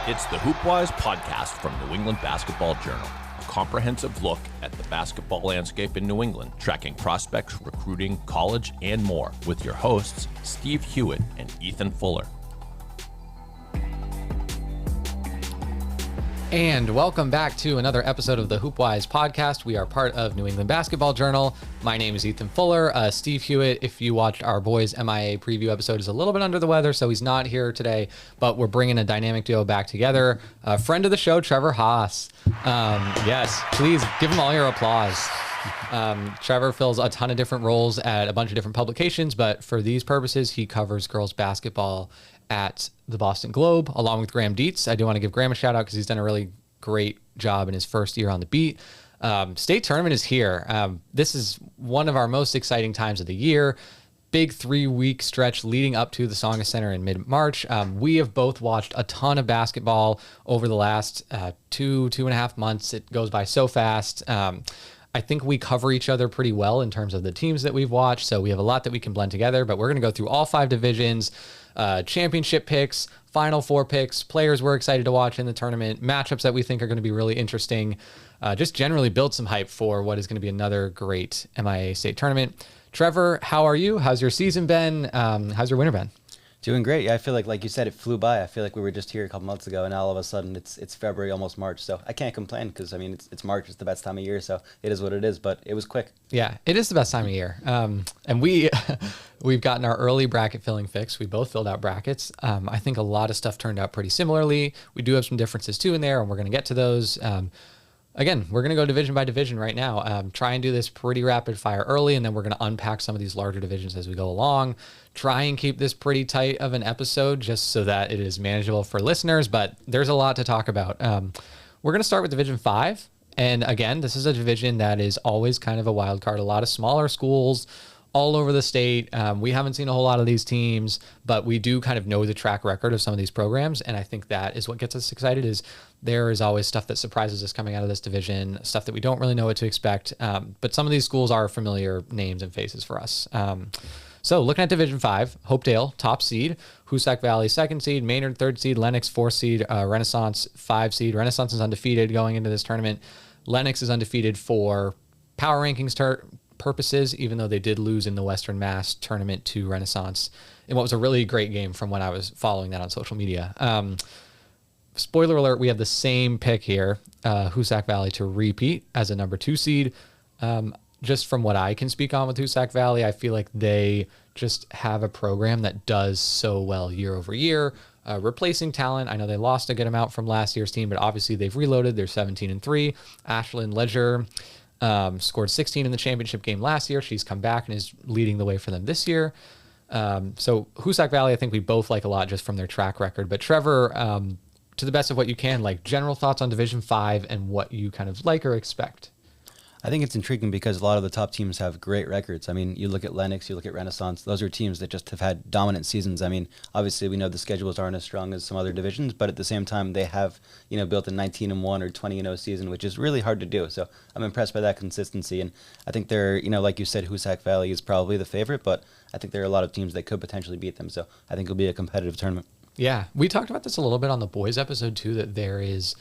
It's the Hoopwise podcast from New England Basketball Journal, a comprehensive look at the basketball landscape in New England, tracking prospects, recruiting, college, and more, with your hosts, Steve Hewitt and Ethan Fuller. And welcome back to another episode of the Hoopwise podcast. We are part of New England Basketball Journal. My name is Ethan Fuller. Steve Hewitt, if you watched our boys MIAA preview episode, is a little bit under the weather, so he's not here today, but we're bringing a dynamic duo back together. A friend of the show, Trevor Hass. Yes, please give him all your applause. Trevor fills a ton of different roles at a bunch of different publications, but for these purposes, he covers girls basketball at the Boston Globe, along with Graham Dietz. I do want to give Graham a shout out because he's done a really great job in his first year on the beat. State tournament is here. This is one of our most exciting times of the year. Big 3-week stretch leading up to the Songa Center in mid-March. We have both watched a ton of basketball over the last 2.5 months. It goes by so fast. I think we cover each other pretty well in terms of the teams that we've watched, so we have a lot that we can blend together, but we're going to go through all 5 divisions, championship picks, Final Four picks, players we're excited to watch in the tournament, matchups that we think are going to be really interesting, just generally build some hype for what is going to be another great MIAA state tournament. Trevor, how are you? How's your season been? How's your winter been? Doing great. Yeah, I feel like you said, it flew by. I feel like we were just here a couple months ago, and now all of a sudden it's February, almost March. So I can't complain because, I mean, it's March. It's the best time of year, so it is what it is, but it was quick. Yeah, it is the best time of year. And we've gotten our early bracket filling fix. We both filled out brackets. I think a lot of stuff turned out pretty similarly. We do have some differences, too, in there, and we're going to get to those. Again, we're going to go division by division right now. Try and do this pretty rapid fire early, and then we're going to unpack some of these larger divisions as we go along. Try and keep this pretty tight of an episode just so that it is manageable for listeners, but there's a lot to talk about. We're going to start with Division 5. And again, this is a division that is always kind of a wild card. A lot of smaller schools all over the state. We haven't seen a whole lot of these teams, but we do kind of know the track record of some of these programs. And I think that is what gets us excited, is there is always stuff that surprises us coming out of this division, stuff that we don't really know what to expect. But some of these schools are familiar names and faces for us. So looking at Division 5, Hopedale, top seed, Hoosac Valley, 2nd seed, Maynard, 3rd seed, Lennox, 4th seed, Renaissance, 5 seed. Renaissance is undefeated going into this tournament. Lennox is undefeated for power rankings purposes, even though they did lose in the Western Mass tournament to Renaissance in what was a really great game from when I was following that on social media. Spoiler alert, we have the same pick here, Hoosac Valley to repeat as a number 2 seed. Just from what I can speak on with Hoosac Valley, I feel like they just have a program that does so well year over year, replacing talent. I know they lost a good amount from last year's team, but obviously they've reloaded. They're 17-3. Ashlyn Ledger scored 16 in the championship game last year. She's come back and is leading the way for them this year. So Hoosac Valley, I think we both like a lot just from their track record. But Trevor, to the best of what you can, like general thoughts on Division 5 and what you kind of like or expect. I think it's intriguing because a lot of the top teams have great records. I mean, you look at Lennox, you look at Renaissance, those are teams that just have had dominant seasons. I mean, obviously we know the schedules aren't as strong as some other divisions, but at the same time they have, built a 19-1 or 20-0 season, which is really hard to do. So I'm impressed by that consistency. And I think they're, like you said, Hoosac Valley is probably the favorite, but I think there are a lot of teams that could potentially beat them. So I think it'll be a competitive tournament. Yeah, we talked about this a little bit on the boys episode too, that there is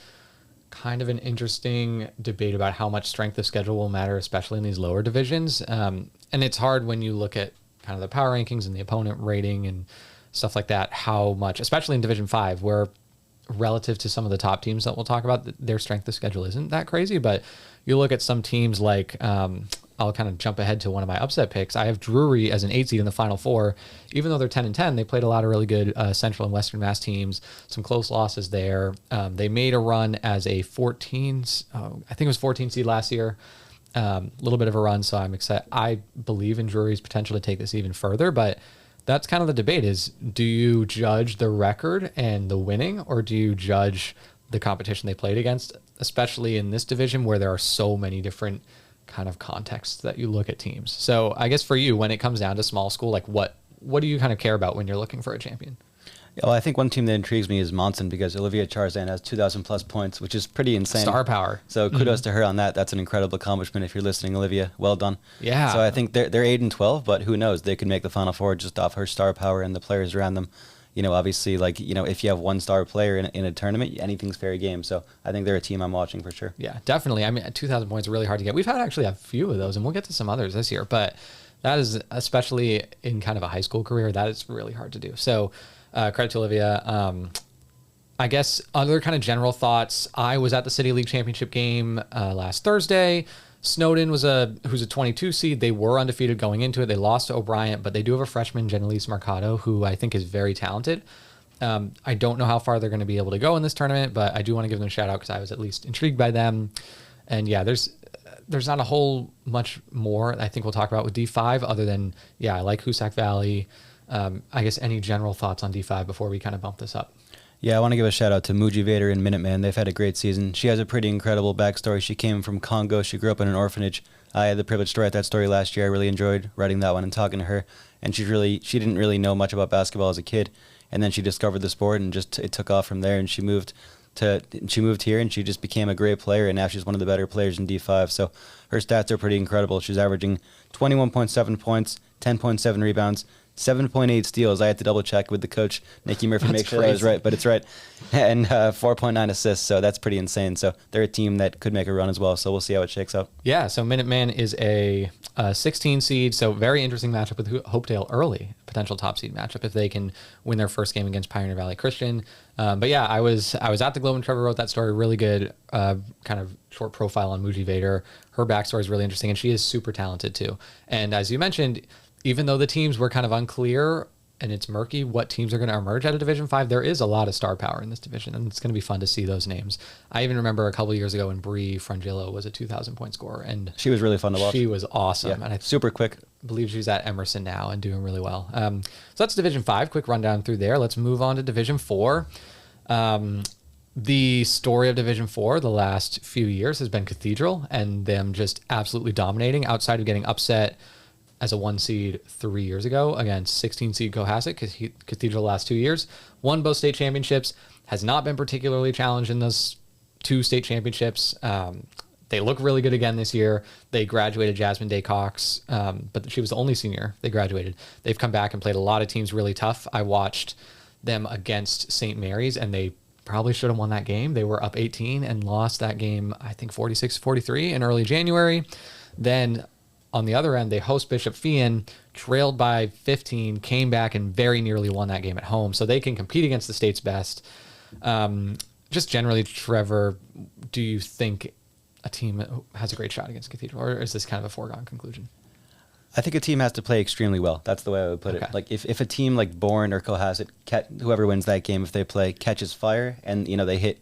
kind of an interesting debate about how much strength of schedule will matter, especially in these lower divisions. And it's hard when you look at kind of the power rankings and the opponent rating and stuff like that, how much, especially in Division 5, where relative to some of the top teams that we'll talk about, their strength of schedule isn't that crazy. But you look at some teams like, I'll kind of jump ahead to one of my upset picks. I have Drury as an 8 seed in the Final Four. Even though they're 10-10, they played a lot of really good Central and Western Mass teams, some close losses there. They made a run as a 14 seed last year. A little bit of a run, so I'm excited. I believe in Drury's potential to take this even further, but that's kind of the debate is, do you judge the record and the winning, or do you judge the competition they played against, especially in this division where there are so many different kind of contexts that you look at teams. So I guess for you, when it comes down to small school, like what do you kind of care about when you're looking for a champion? Well, I think one team that intrigues me is Monson because Olivia Charzan has 2,000 plus points, which is pretty insane. Star power. So kudos to her on that. That's an incredible accomplishment. If you're listening, Olivia, well done. Yeah. So I think they're 8-12, but who knows? They could make the Final Four just off her star power and the players around them. obviously, if you have one star player in a tournament, anything's fair game. So I think they're a team I'm watching for sure. Yeah, definitely. I mean, 2,000 points are really hard to get. We've had actually a few of those, and we'll get to some others this year. But that is, especially in kind of a high school career, that is really hard to do. So credit to Olivia. I guess other kind of general thoughts. I was at the City League Championship game last Thursday. Snowden who's a 22 seed. They were undefeated going into it. They lost to O'Brien, but they do have a freshman, Jenelise Mercado, who I think is very talented. I don't know how far they're going to be able to go in this tournament, but I do want to give them a shout out because I was at least intrigued by them. And yeah, there's not a whole much more I think we'll talk about with D5 other than, I like Hoosac Valley. I guess any general thoughts on D5 before we kind of bump this up? Yeah, I want to give a shout out to Muji Vader and Minuteman. They've had a great season. She has a pretty incredible backstory. She came from Congo. She grew up in an orphanage. I had the privilege to write that story last year. I really enjoyed writing that one and talking to her. And she didn't really know much about basketball as a kid. And then she discovered the sport and it took off from there. And she moved here and she just became a great player. And now she's one of the better players in D5. So her stats are pretty incredible. She's averaging 21.7 points, 10.7 rebounds, 7.8 steals. I had to double check with the coach, Nikki Murphy, make sure that was right, but it's right. And 4.9 assists, so that's pretty insane. So they're a team that could make a run as well, so we'll see how it shakes out. Yeah, so Minuteman is a 16 seed, so very interesting matchup with Hopedale early, potential top seed matchup if they can win their first game against Pioneer Valley Christian. But yeah, I was at the Globe and Trevor wrote that story, really good kind of short profile on Muji Vader. Her backstory is really interesting, and she is super talented too. And as you mentioned, even though the teams were kind of unclear and it's murky what teams are going to emerge out of Division 5, there is a lot of star power in this division, and it's going to be fun to see those names. I even remember a couple of years ago when Bree Frangillo was a 2,000-point scorer, and she was really fun to watch. She was awesome. Yeah, and super quick. I believe she's at Emerson now and doing really well. So that's Division 5. Quick rundown through there. Let's move on to Division 4. The story of Division 4 the last few years has been Cathedral and them just absolutely dominating outside of getting upset as a 1 seed 3 years ago against 16 seed Cohasset. Cathedral the last 2 years won both state championships, has not been particularly challenged in those 2 state championships. They look really good again this year. They graduated Jasmine Day Cox, but she was the only senior they graduated. They've come back and played a lot of teams really tough. I watched them against St. Mary's, and they probably should have won that game. They were up 18 and lost that game, I think 46-43 in early January. Then on the other end, they host Bishop Fian, trailed by 15, came back and very nearly won that game at home. So they can compete against the state's best. Just generally, Trevor, do you think a team has a great shot against Cathedral, or is this kind of a foregone conclusion? I think a team has to play extremely well. That's the way I would put it. Like if a team like Bourne or Cohasset, whoever wins that game, if they play catches fire and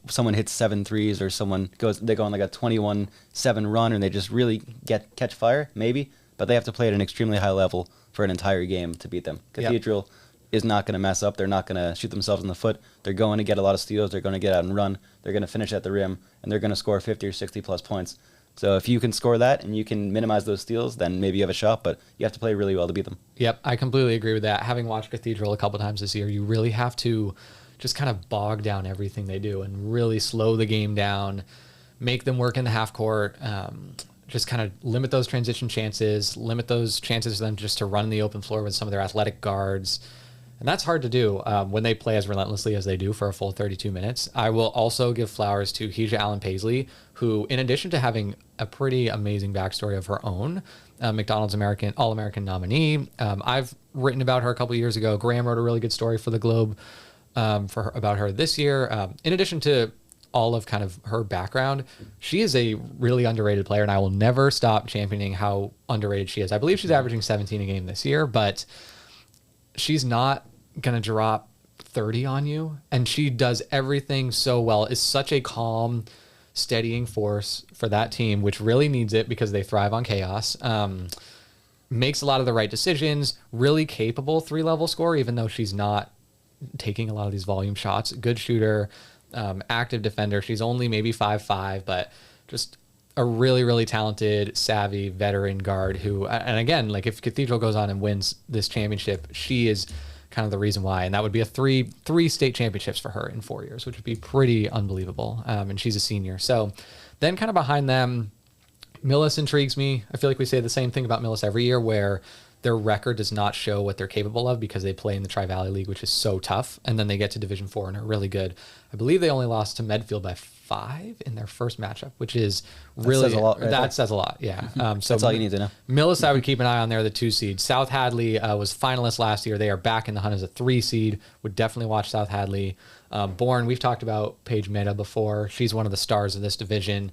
someone hits 7 threes or they go on like a 21-7 run and they just really catch fire, maybe. But they have to play at an extremely high level for an entire game to beat them. Cathedral is not going to mess up. They're not going to shoot themselves in the foot. They're going to get a lot of steals. They're going to get out and run. They're going to finish at the rim, and they're going to score 50 or 60 plus points. So if you can score that and you can minimize those steals, then maybe you have a shot, but you have to play really well to beat them. Yep, I completely agree with that. Having watched Cathedral a couple times this year, you really have to just kind of bog down everything they do and really slow the game down, make them work in the half court, just kind of limit those transition chances, limit those chances for them just to run in the open floor with some of their athletic guards. And that's hard to do when they play as relentlessly as they do for a full 32 minutes. I will also give flowers to Heja Allen Paisley, who, in addition to having a pretty amazing backstory of her own, McDonald's All-American nominee. I've written about her a couple years ago. Graham wrote a really good story for the Globe about her this year. In addition to all of kind of her background, she is a really underrated player, and I will never stop championing how underrated she is. I believe she's averaging 17 a game this year, but she's not going to drop 30 on you, and she does everything so well. Is such a calm, steadying force for that team, which really needs it because they thrive on chaos. Makes a lot of the right decisions, really capable 3-level scorer, even though she's not taking a lot of these volume shots. Good shooter, active defender. She's only maybe 5'5", but just a really, really talented, savvy veteran guard who, and again, like if Cathedral goes on and wins this championship, she is kind of the reason why. And that would be a three state championships for her in 4 years, which would be pretty unbelievable. And she's a senior. So then kind of behind them, Millis intrigues me. I feel like we say the same thing about Millis every year, where their record does not show what they're capable of because they play in the Tri-Valley League, which is so tough. And then they get to Division 4 and are really good. I believe they only lost to Medfield by 5 in their first matchup, which is really, that says a lot. That says a lot. Yeah. So that's all you need to know. Millis, I would keep an eye on there, the 2 seed. South Hadley was finalist last year. They are back in the hunt as a 3 seed. Would definitely watch South Hadley. Bourne, we've talked about Paige Mehta before. She's one of the stars of this division.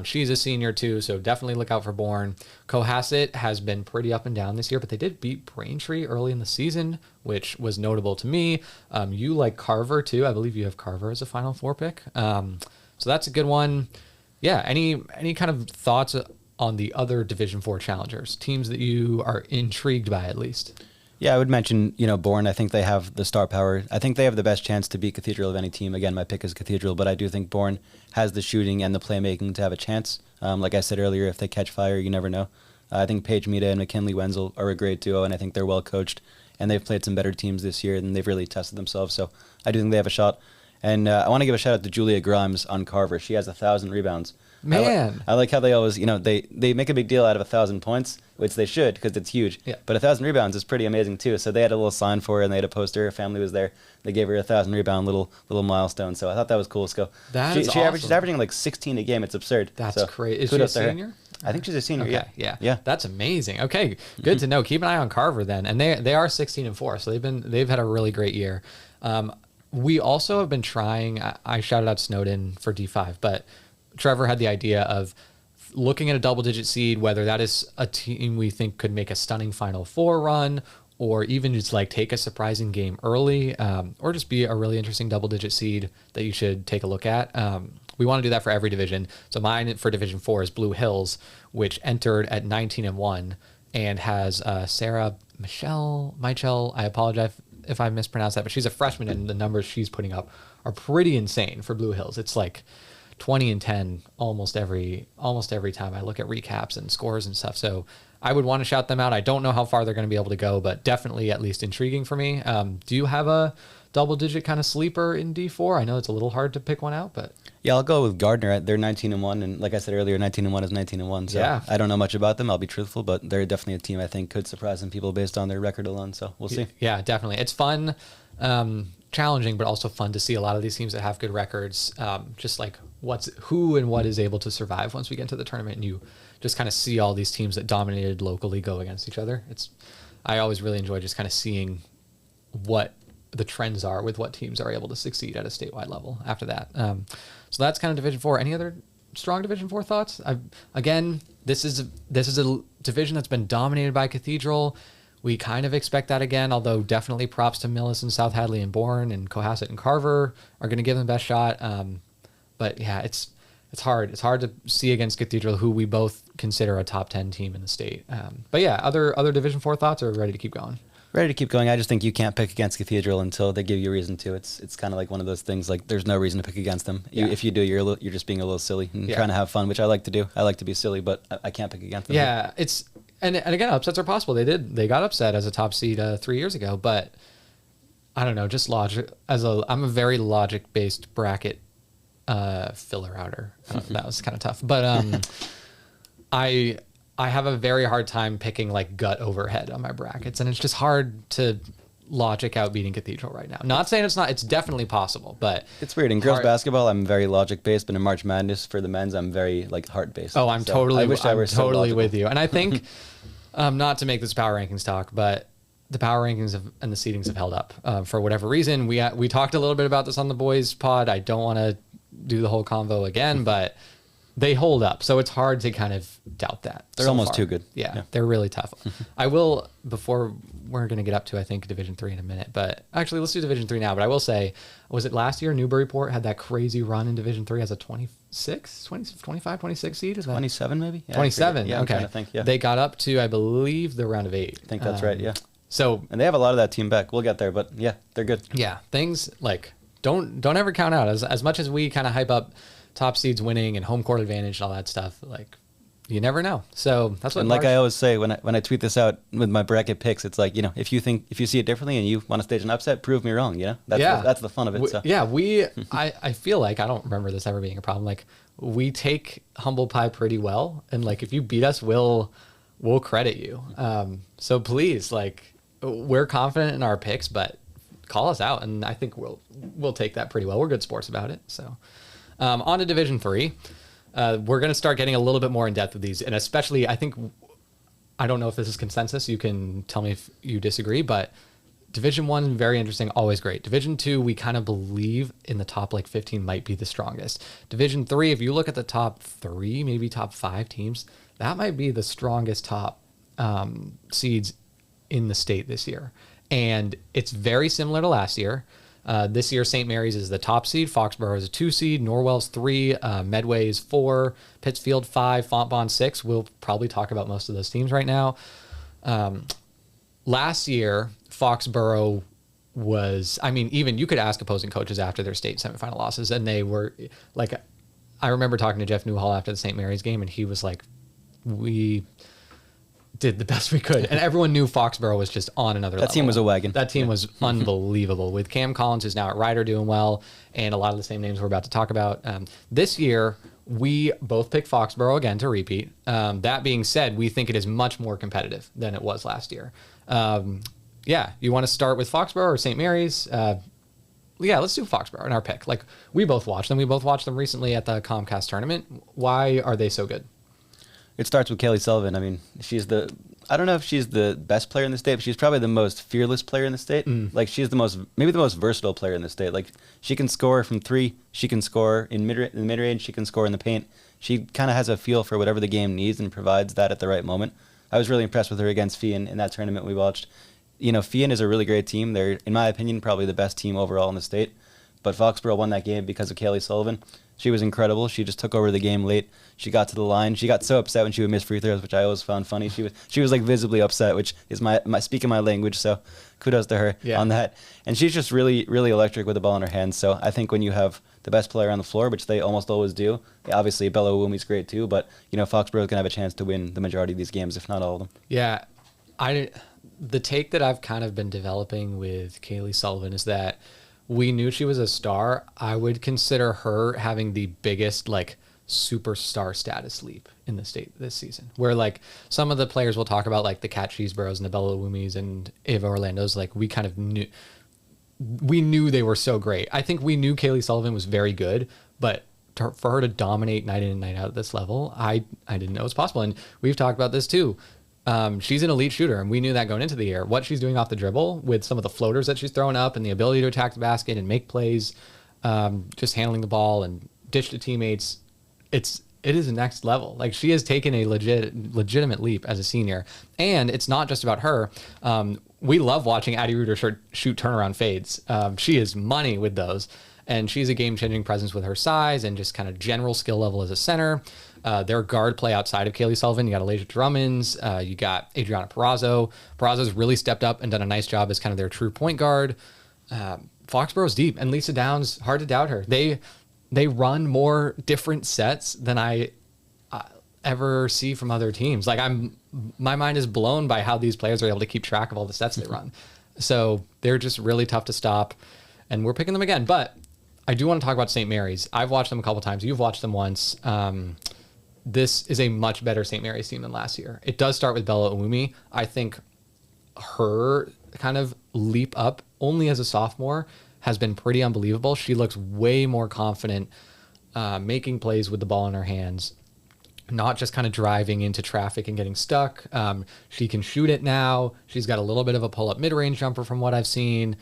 She's a senior too, so definitely look out for Bourne. Cohasset has been pretty up and down this year, but they did beat Braintree early in the season, which was notable to me. You like Carver too. I believe you have Carver as a Final Four pick. So that's a good one. Yeah, any kind of thoughts on the other Division 4 challengers, teams that you are intrigued by at least? Yeah, I would mention, Bourne. I think they have the star power. I think they have the best chance to beat Cathedral of any team. Again, my pick is Cathedral, but I do think Bourne has the shooting and the playmaking to have a chance. Like I said earlier, if they catch fire, you never know. I think Paige Mehta and McKinley Wenzel are a great duo, and I think they're well coached, and they've played some better teams this year, and they've really tested themselves. So I do think they have a shot. And I want to give a shout out to Julia Grimes on Carver. She has 1,000 rebounds. Man, I like how they always, they make a big deal out of 1,000 points, which they should because it's huge. Yeah. But 1,000 rebounds is pretty amazing too. So they had a little sign for her, and they had a poster. Her family was there. They gave her 1,000 rebound little milestone. So I thought that was cool. So she's awesome. She's averaging like 16 a game. It's absurd. That's crazy. Is she a senior? I think she's a senior. Okay, yeah. That's amazing. Okay, good to know. Keep an eye on Carver then, and they are 16-4, so they've had a really great year. We also have been trying. I shouted out Snowden for D5, but Trevor had the idea of looking at a double-digit seed, whether that is a team we think could make a stunning Final Four run, or even just like take a surprising game early, or just be a really interesting double-digit seed that you should take a look at. We want to do that for every division. So mine for Division 4 is Blue Hills, which entered at 19-1 and has Sarah Michelle. I apologize if I mispronounced that, but she's a freshman, and the numbers she's putting up are pretty insane for Blue Hills. It's like 20-10 almost every time I look at recaps and scores and stuff. So I would want to shout them out. I don't know how far they're going to be able to go, but definitely at least intriguing for me. Do you have a double-digit kind of sleeper in D4? I know it's a little hard to pick one out, but yeah, I'll go with Gardner. They're 19-1, and like I said earlier, 19-1 is 19-1. So yeah. I don't know much about them. I'll be truthful, but they're definitely a team I think could surprise some people based on their record alone. So we'll see. Yeah, definitely. It's fun, challenging, but also fun to see a lot of these teams that have good records. Just like who and what is able to survive once we get into the tournament, and you just kind of see all these teams that dominated locally go against each other. I always really enjoy just kind of seeing what the trends are with what teams are able to succeed at a statewide level after that. So that's kind of Division 4. Any other strong Division 4 thoughts? Again, this is a division that's been dominated by Cathedral. We kind of expect that again, although definitely props to Millis and South Hadley and Bourne and Cohasset and Carver are going to give them the best shot. But yeah, it's hard. It's hard to see against Cathedral, who we both consider a top 10 team in the state. But yeah, other Division 4 thoughts, or ready to keep going? Ready to keep going. I just think you can't pick against Cathedral until they give you a reason to. It's kind of like one of those things, like there's no reason to pick against them. Yeah. If you do, you're just being a little silly and trying to have fun, which I like to do. I like to be silly, but I can't pick against them. Yeah, and again, upsets are possible. They got upset as a top seed 3 years ago, but I don't know, just logic. I'm a very logic based bracket filler outer. That was kind of tough, but I have a very hard time picking like gut overhead on my brackets, and it's just hard to logic out beating Cathedral right now. Not saying it's not, it's definitely possible, but it's weird. In girls basketball, I'm very logic based, but in March Madness for the men's, I'm very like heart based. Oh, I'm totally with you. And I think, Mm-hmm. not to make this power rankings talk, but the power rankings and the seedings have held up for whatever reason. We talked a little bit about this on the boys pod. I don't want to do the whole convo again, but they hold up, so it's hard to kind of doubt that. They're almost too good. Yeah, they're really tough. I will, before we're going to get up to, I think, Division 3 in a minute, but actually let's do Division 3 now. But I will say, was it last year Newburyport had that crazy run in Division 3 as a 25, 26 seed? Is that 27 maybe? Yeah, 27, yeah, okay. I'm trying to think, yeah. They got up to, I believe, the round of 8. I think that's right, yeah. So, and they have a lot of that team back. We'll get there, but yeah, they're good. Yeah, things like, don't ever count out. As much as we kind of hype up top seeds winning and home court advantage and all that stuff, like, you never know. So that's what. And like I always say when I tweet this out with my bracket picks, it's like, if you see it differently and you want to stage an upset, prove me wrong. That's the fun of it. So. Yeah, I feel like, I don't remember this ever being a problem. Like, we take humble pie pretty well, and like if you beat us, we'll we'll credit you. So please, like, we're confident in our picks, but call us out, and I think we'll take that pretty well. We're good sports about it. So on to Division 3. We're going to start getting a little bit more in depth with these, and especially I don't know if this is consensus. You can tell me if you disagree, but Division 1, very interesting, always great. Division 2, we kind of believe in the top 15 might be the strongest. Division 3, if you look at the top 3, maybe top 5 teams, that might be the strongest top seeds in the state this year. And it's very similar to last year. This year, St. Mary's is the top seed. Foxboro is a 2 seed. Norwell's 3. Medway is 4. Pittsfield 5. Fontbonne 6. We'll probably talk about most of those teams right now. Last year, Foxboro was, even you could ask opposing coaches after their state semifinal losses, and they were like, I remember talking to Jeff Newhall after the St. Mary's game, and he was like, we did the best we could. And everyone knew Foxboro was just on another level. That team was a wagon. That team was unbelievable, with Cam Collins, who's now at Ryder, doing well, and a lot of the same names we're about to talk about. This year, we both picked Foxboro again to repeat. That being said, we think it is much more competitive than it was last year. You want to start with Foxboro or St. Mary's? Let's do Foxboro in our pick. Like, we both watched them. We both watched them recently at the Comcast tournament. Why are they so good? It starts with Kaylee Sullivan. I don't know if she's the best player in the state, but she's probably the most fearless player in the state. Like, she's maybe the most versatile player in the state. Like, she can score from 3, she can score in the mid-range, she can score in the paint. She kind of has a feel for whatever the game needs and provides that at the right moment. I was really impressed with her against Fian in that tournament we watched. Fian is a really great team. They're, in my opinion, probably the best team overall in the state. But Foxboro won that game because of Kaylee Sullivan. She was incredible. She just took over the game late. She got to the line. She got so upset when she would miss free throws, which I always found funny. She was like visibly upset, which is my speaking my language. So kudos to her on that. And she's just really, really electric with the ball in her hands. So I think when you have the best player on the floor, which they almost always do, obviously Bella Owumi's great too, but Foxboro's gonna have a chance to win the majority of these games, if not all of them. Yeah, the take that I've kind of been developing with Kaylee Sullivan is that we knew she was a star. I would consider her having the biggest superstar status leap in the state this season, where some of the players we'll talk about, like the Kat Cheeseboroughs and the Bella Owumis and Ava Orlando's, we kind of knew they were so great. I think we knew Kaylee Sullivan was very good, but for her to dominate night in and night out at this level, I didn't know it was possible. And we've talked about this too. She's an elite shooter, and we knew that going into the year. What she's doing off the dribble with some of the floaters that she's throwing up and the ability to attack the basket and make plays, just handling the ball and dish to teammates, it is next level. Like, she has taken a legitimate leap as a senior, and it's not just about her. We love watching Addie Reuter shoot turnaround fades. She is money with those, and she's a game-changing presence with her size and just kind of general skill level as a center. Their guard play outside of Kaylee Sullivan, you got Alasia Drummonds, you got Adriana Perazzo. Perazzo's really stepped up and done a nice job as kind of their true point guard. Foxboro's deep, and Lisa Downs, hard to doubt her. They run more different sets than I ever see from other teams. My mind is blown by how these players are able to keep track of all the sets they run. So they're just really tough to stop, and we're picking them again. But I do want to talk about St. Mary's. I've watched them a couple times. You've watched them once. This is a much better St. Mary's team than last year. It does start with Bella Owumi. I think her kind of leap up only as a sophomore has been pretty unbelievable. She looks way more confident making plays with the ball in her hands, not just kind of driving into traffic and getting stuck. She can shoot it now. She's got a little bit of a pull-up mid-range jumper from what I've seen.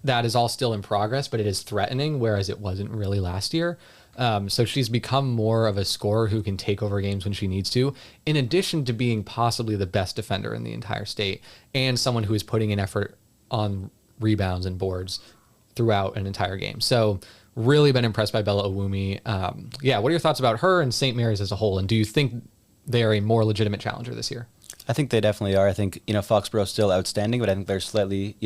That is all still in progress, but it is threatening, whereas it wasn't really last year. So she's become more of a scorer who can take over games when she needs to, in addition to being possibly the best defender in the entire state and someone who is putting in effort on rebounds and boards throughout an entire game. So really been impressed by Bella Owumi. What are your thoughts about her and St. Mary's as a whole? And do you think they are a more legitimate challenger this year? I think they definitely are. I think, Foxboro's still outstanding, but I think they're slightly,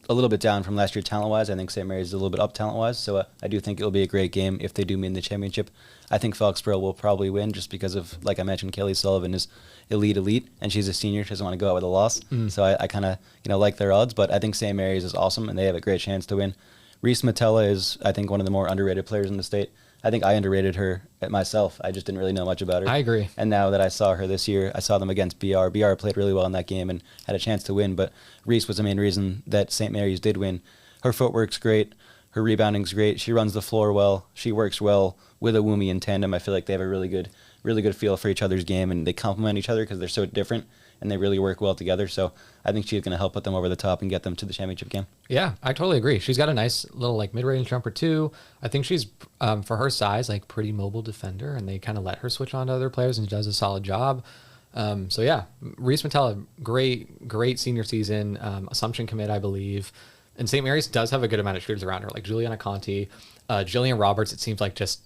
a little bit down from last year talent-wise. I think St. Mary's is a little bit up talent-wise, so I do think it'll be a great game if they do meet in the championship. I think Foxboro will probably win just because of, like I mentioned, Kaylee Sullivan is elite, and she's a senior. She doesn't want to go out with a loss. So I kind of, like their odds, but I think St. Mary's is awesome, and they have a great chance to win. Reese Matella is, I think, one of the more underrated players in the state. I think I underrated her myself. I just didn't really know much about her. I agree. And now that I saw her this year, I saw them against BR. BR played really well in that game and had a chance to win, but Reese was the main reason that St. Mary's did win. Her footwork's great. Her rebounding's great. She runs the floor well. She works well with Awumi in tandem. I feel like they have a really good feel for each other's game, and they complement each other because they're so different, and they really work well together. So I think she's going to help put them over the top and get them to the championship game. Yeah, I totally agree. She's got a nice little like mid-range jumper too. I think she's for her size like pretty mobile defender, and they kind of let her switch on to other players, and she does a solid job. So yeah, Reese Matella, great senior season. Assumption commit, I believe. And St. Mary's does have a good amount of shooters around her, like Juliana Conti, Jillian Roberts. It seems like just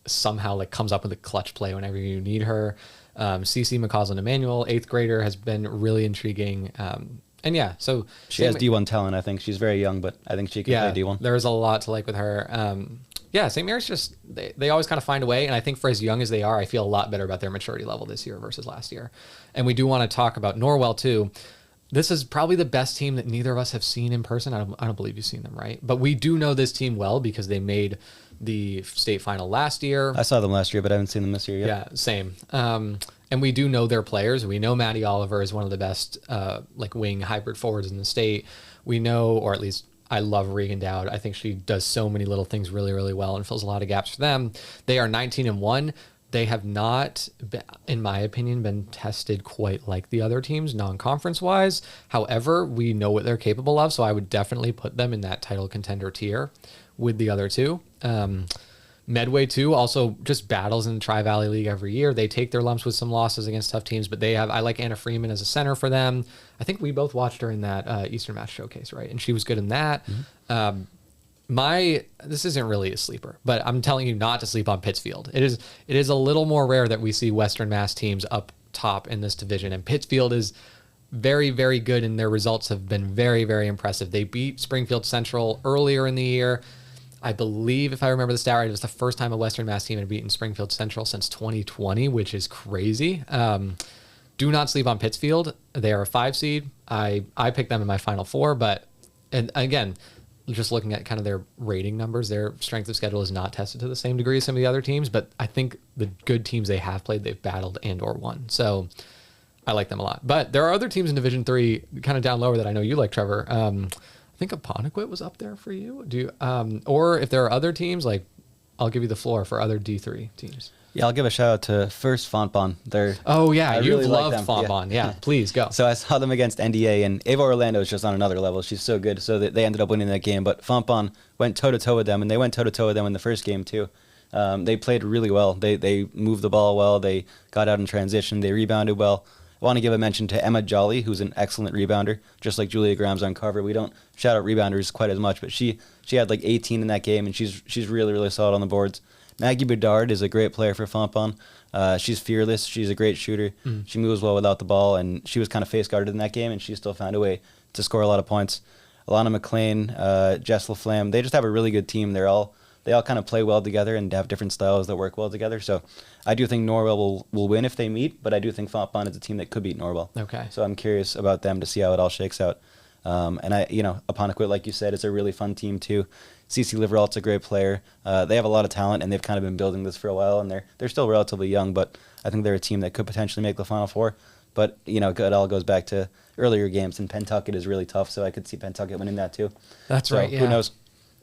somehow like comes up with a clutch play whenever you need her. CC McCausland Emmanuel, 8th grader, has been really intriguing. And yeah, so she has D1 talent. I think she's very young, but I think she can play D1. There's a lot to like with her. Yeah, St. Mary's just they always kind of find a way, and I think for as young as they are, I feel a lot better about their maturity level this year versus last year. And we do want to talk about Norwell too. This is probably the best team that neither of us have seen in person. I don't believe you've seen them, right? But we do know this team well because they made the state final last year. I saw them last year, but I haven't seen them this year yet. Yeah, same. And we do know their players. We know Maddie Oliver is one of the best like wing hybrid forwards in the state. We know, or at least I love Regan Dowd. I think she does so many little things really, really well and fills a lot of gaps for them. They are 19-1. They have not, in my opinion, been tested quite like the other teams non-conference wise. However, we know what they're capable of, so I would definitely put them in that title contender tier with the other two. Medway too also just battles in the Tri-Valley League every year. They take their lumps with some losses against tough teams, but I like Anna Freeman as a center for them. I think we both watched her in that Eastern Match Showcase, right? And she was good in that. Mm-hmm. This isn't really a sleeper, but I'm telling you not to sleep on Pittsfield. It is a little more rare that we see Western Mass teams up top in this division, and Pittsfield is very, very good, and their results have been very, very impressive. They beat Springfield Central earlier in the year. I believe, if I remember the stat right, it was the first time a Western Mass team had beaten Springfield Central since 2020, which is crazy. Do not sleep on Pittsfield. They are a 5 seed. I picked them in my Final Four, and again, just looking at kind of their rating numbers, their strength of schedule is not tested to the same degree as some of the other teams, but I think the good teams they have played, they've battled and or won. So I like them a lot. But there are other teams in Division 3 kind of down lower that I know you like, Trevor. I think Apponequet was up there for you. Or if there are other teams, like I'll give you the floor for other D3 teams. Yeah, I'll give a shout out to first Fontbonne. You've loved Fontbonne. Yeah, please go. So I saw them against NDA, and Ava Orlando is just on another level. She's so good. So they ended up winning that game. But Fontbonne went toe-to-toe with them, and they went toe-to-toe with them in the first game too. They played really well. They moved the ball well. They got out in transition. They rebounded well. I want to give a mention to Emma Jolly, who's an excellent rebounder, just like Julia Graham's on cover. We don't shout out rebounders quite as much, but she had like 18 in that game, and she's really, really solid on the boards. Maggie Bedard is a great player for Fontbonne. She's fearless. She's a great shooter. Mm. She moves well without the ball, and she was kind of face guarded in that game, and she still found a way to score a lot of points. Alana McLean, Jess LaFlamme, they just have a really good team. They all kind of play well together and have different styles that work well together. So I do think Norwell will win if they meet, but I do think Fontbonne is a team that could beat Norwell. Okay. So I'm curious about them to see how it all shakes out. And Apponequet, like you said, is a really fun team too. Cece Liveralt's a great player. They have a lot of talent, and they've kind of been building this for a while, and they're still relatively young, but I think they're a team that could potentially make the Final Four. But, it all goes back to earlier games, and Pentucket is really tough, so I could see Pentucket winning that too. That's right, yeah. Who knows?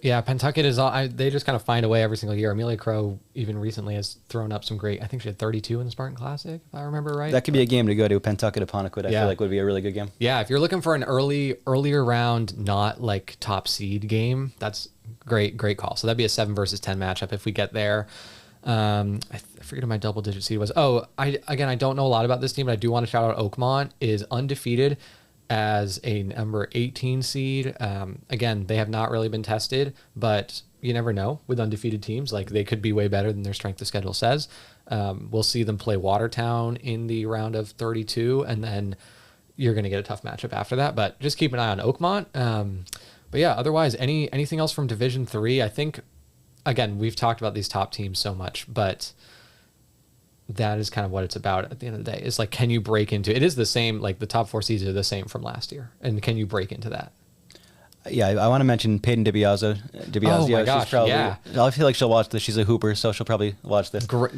Yeah, Pentucket is they just kind of find a way every single year. Amelia Crow even recently has thrown up some great, I think she had 32 in the Spartan Classic, if I remember right. That could be a game to go to. Pentucket Apponequet, I feel like would be a really good game. Yeah, if you're looking for an earlier round, not like top seed game, that's great call. So that'd be a 7 versus 10 matchup if we get there. I forget who my double digit seed was. I don't know a lot about this team, but I do want to shout out Oakmont is undefeated as a number 18 seed. Again, they have not really been tested, but you never know with undefeated teams. Like they could be way better than their strength of schedule says. We'll see them play Watertown in the round of 32, and then you're going to get a tough matchup after that. But just keep an eye on Oakmont. But yeah, otherwise, anything else from Division 3? I think, again, we've talked about these top teams so much, but that is kind of what it's about at the end of the day. It's like, can you break into it? Is the same, like the top 4 seeds are the same from last year, and can you break into that? Yeah, I want to mention Peyton DiBiasio. Oh my gosh, she's probably, yeah. I feel like she'll watch this. She's a hooper, so she'll probably watch this. Great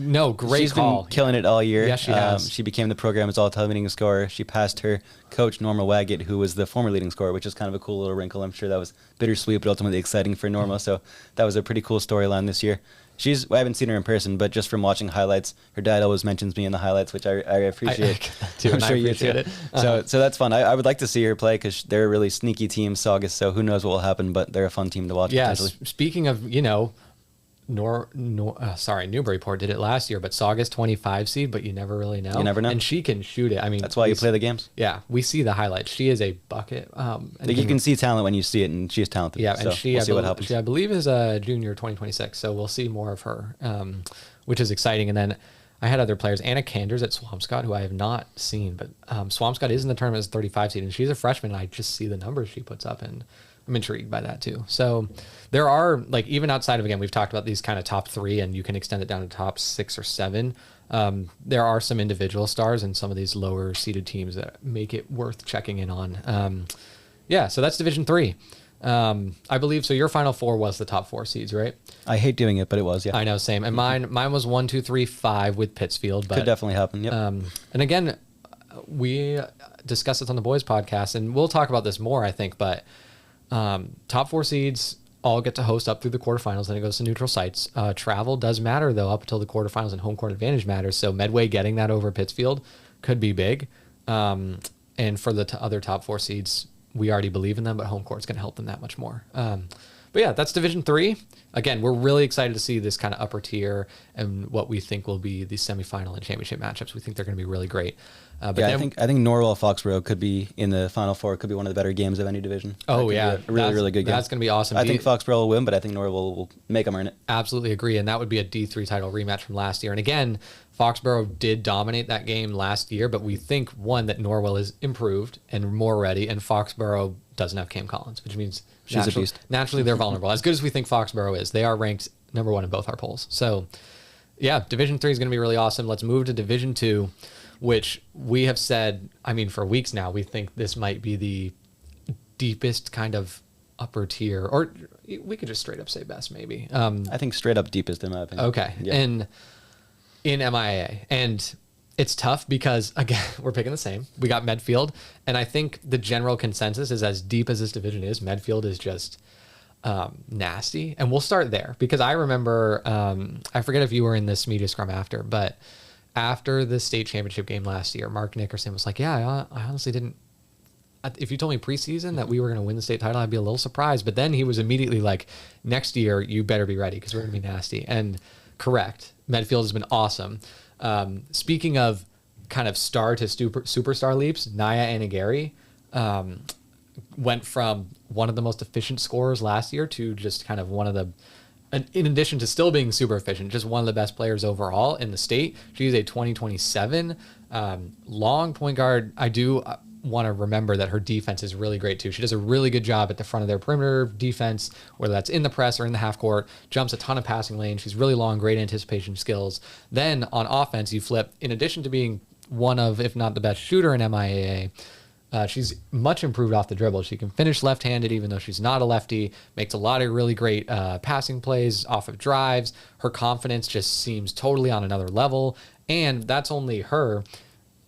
She's call. been killing it all year. Yes, she has. She became the program's all-time leading scorer. She passed her coach, Norma Waggett, who was the former leading scorer, which is kind of a cool little wrinkle. I'm sure that was bittersweet, but ultimately exciting for Norma. So that was a pretty cool storyline this year. I haven't seen her in person, but just from watching highlights, her dad always mentions me in the highlights, which I appreciate. I'm sure you appreciate it. So that's fun. I would like to see her play because they're a really sneaky team, Saugus. So who knows what will happen, but they're a fun team to watch. Yeah. Potentially. Speaking of, Newburyport did it last year, but Saugus 25 seed, but you never really know. You never know. And she can shoot it. I mean, that's why you play the games. Yeah, we see the highlights. She is a bucket. You can see talent when you see it, and she is talented. Yeah, so and we'll see what happens. She, I believe, is a junior 2026, so we'll see more of her, which is exciting. And then I had other players. Anna Kanders at Swampscott, who I have not seen, but Swampscott is in the tournament as a 35 seed, and she's a freshman, and I just see the numbers she puts up, and I'm intrigued by that too. So there are, like, even outside of, again, we've talked about these kind of top 3, and you can extend it down to top 6 or 7. There are some individual stars in some of these lower seeded teams that make it worth checking in on. So that's Division 3. I believe so. Your Final Four was the top 4 seeds, right? I hate doing it, but it was, yeah. I know, same. And mine was 1, 2, 3, 5 with Pittsfield. But, could definitely happen. Yep. And again, we discussed this on the boys podcast, and we'll talk about this more, I think. But top 4 seeds all get to host up through the quarterfinals, then it goes to neutral sites. Travel does matter, though, up until the quarterfinals, and home court advantage matters. So Medway getting that over Pittsfield could be big. And for the other top 4 seeds, we already believe in them, but home court's going to help them that much more. But yeah, that's Division 3. Again, we're really excited to see this kind of upper tier and what we think will be the semifinal and championship matchups. We think they're going to be really great. I think Norwell Foxboro could be in the Final Four. Could be one of the better games of any division. Oh yeah, a really good game. That's going to be awesome. I think Foxboro will win, but I think Norwell will make them earn it. Absolutely agree, and that would be a D3 title rematch from last year. And again, Foxboro did dominate that game last year, but we think that Norwell is improved and more ready, and Foxboro doesn't have Cam Collins, which means she's a beast. Naturally, they're vulnerable. As good as we think Foxboro is, they are ranked number 1 in both our polls. So, yeah, Division 3 is going to be really awesome. Let's move to Division 2, which we have said, for weeks now, we think this might be the deepest kind of upper tier, or we could just straight up say best, maybe. I think straight up deepest in my opinion. Okay, yeah. In MIAA, and it's tough because, again, we're picking the same. We got Medfield, and I think the general consensus is, as deep as this division is, Medfield is just nasty. And we'll start there because I remember, I forget if you were in this media scrum after, but after the state championship game last year, Mark Nickerson was like, yeah, I honestly didn't. If you told me preseason that we were going to win the state title, I'd be a little surprised. But then he was immediately like, next year, you better be ready because we're going to be nasty. And correct. Medfield has been awesome. Speaking of kind of star to superstar leaps, Naya Anagari went from one of the most efficient scorers last year to just kind of one of the, in addition to still being super efficient, just one of the best players overall in the state. She's a 2027 long point guard. I do want to remember that her defense is really great too. She does a really good job at the front of their perimeter defense, whether that's in the press or in the half court, jumps a ton of passing lane. She's really long, great anticipation skills. Then on offense, you flip, in addition to being one of, if not the best shooter in MIAA, she's much improved off the dribble. She can finish left-handed, even though she's not a lefty, makes a lot of really great passing plays off of drives. Her confidence just seems totally on another level. And that's only her.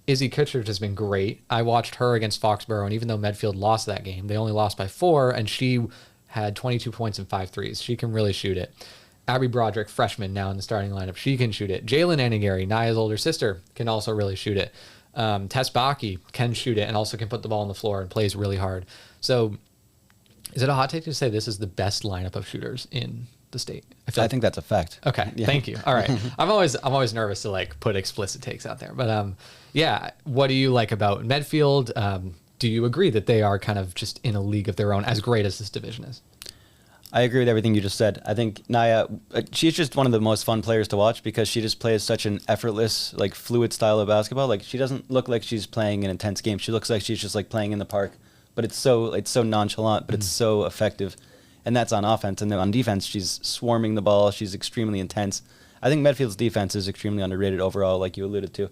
Izzy Kutcher has been great. I watched her against Foxboro, and even though Medfield lost that game, they only lost by 4, and she had 22 points and 5 threes. She can really shoot it. Abby Broderick, freshman now in the starting lineup, she can shoot it. Jalen Anagari, Naya's older sister, can also really shoot it. Tess Baki can shoot it and also can put the ball on the floor and plays really hard. So is it a hot take to say this is the best lineup of shooters in the state? I think that's a fact. Okay, yeah. Thank you. All right. I'm always nervous to like put explicit takes out there. But yeah, what do you like about Medfield? Do you agree that they are kind of just in a league of their own, as great as this division is? I agree with everything you just said. I think Naya, she's just one of the most fun players to watch because she just plays such an effortless, like fluid style of basketball. Like she doesn't look like she's playing an intense game. She looks like she's just like playing in the park, but it's so nonchalant, but it's so effective. And that's on offense. And then on defense, she's swarming the ball. She's extremely intense. I think Medfield's defense is extremely underrated overall, like you alluded to.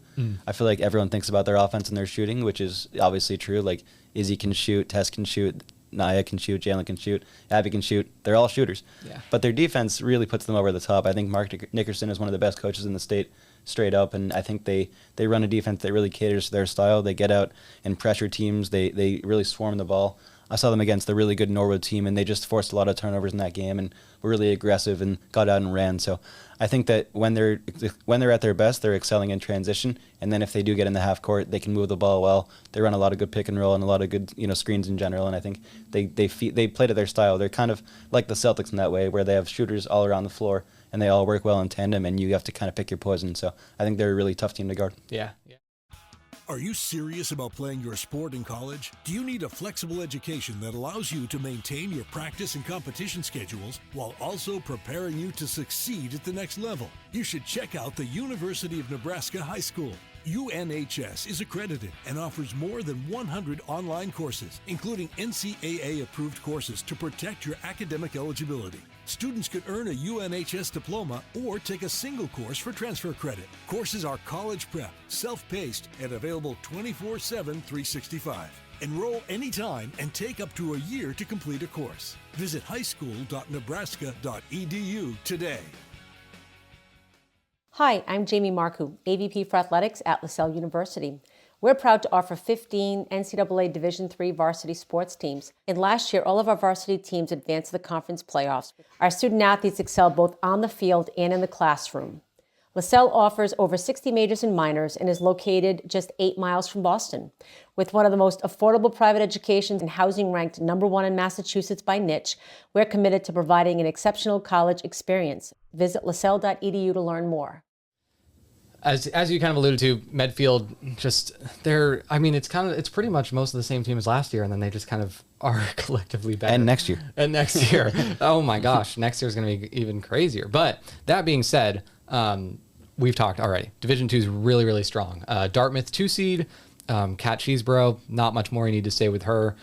I feel like everyone thinks about their offense and their shooting, which is obviously true. Like Izzy can shoot, Tess can shoot. Naya can shoot, Jalen can shoot, Abby can shoot. They're all shooters. Yeah. But their defense really puts them over the top. I think Mark Nickerson is one of the best coaches in the state, straight up, and I think they run a defense that really caters to their style. They get out and pressure teams. They really swarm the ball. I saw them against the really good Norwell team, and they just forced a lot of turnovers in that game and were really aggressive and got out and ran. So I think that when they're at their best, they're excelling in transition, and then if they do get in the half court, they can move the ball well. They run a lot of good pick and roll and a lot of good screens in general, and I think they play to their style. They're kind of like the Celtics in that way, where they have shooters all around the floor and they all work well in tandem, and you have to kind of pick your poison. So I think they're a really tough team to guard. Yeah. Are you serious about playing your sport in college? Do you need a flexible education that allows you to maintain your practice and competition schedules while also preparing you to succeed at the next level? You should check out the University of Nebraska High School. UNHS is accredited and offers more than 100 online courses, including NCAA-approved courses to protect your academic eligibility. Students could earn a UNHS diploma or take a single course for transfer credit. Courses are college prep, self-paced, and available 24/7, 365. Enroll anytime and take up to a year to complete a course. Visit highschool.nebraska.edu today. Hi, I'm Jamie Marcoux, AVP for Athletics at LaSalle University. We're proud to offer 15 NCAA Division III varsity sports teams. And last year, all of our varsity teams advanced to the conference playoffs. Our student athletes excel both on the field and in the classroom. LaSalle offers over 60 majors and minors and is located just 8 miles from Boston. With one of the most affordable private educations and housing ranked #1 in Massachusetts by Niche, we're committed to providing an exceptional college experience. Visit lasalle.edu to learn more. As you kind of alluded to, Medfield it's pretty much most of the same team as last year, and then they just kind of are collectively better. And next year. Oh my gosh, next year is going to be even crazier. But that being said, we've talked already. Division II is really, really strong. Dartmouth 2 seed, Kat Cheeseborough, not much more you need to say with her.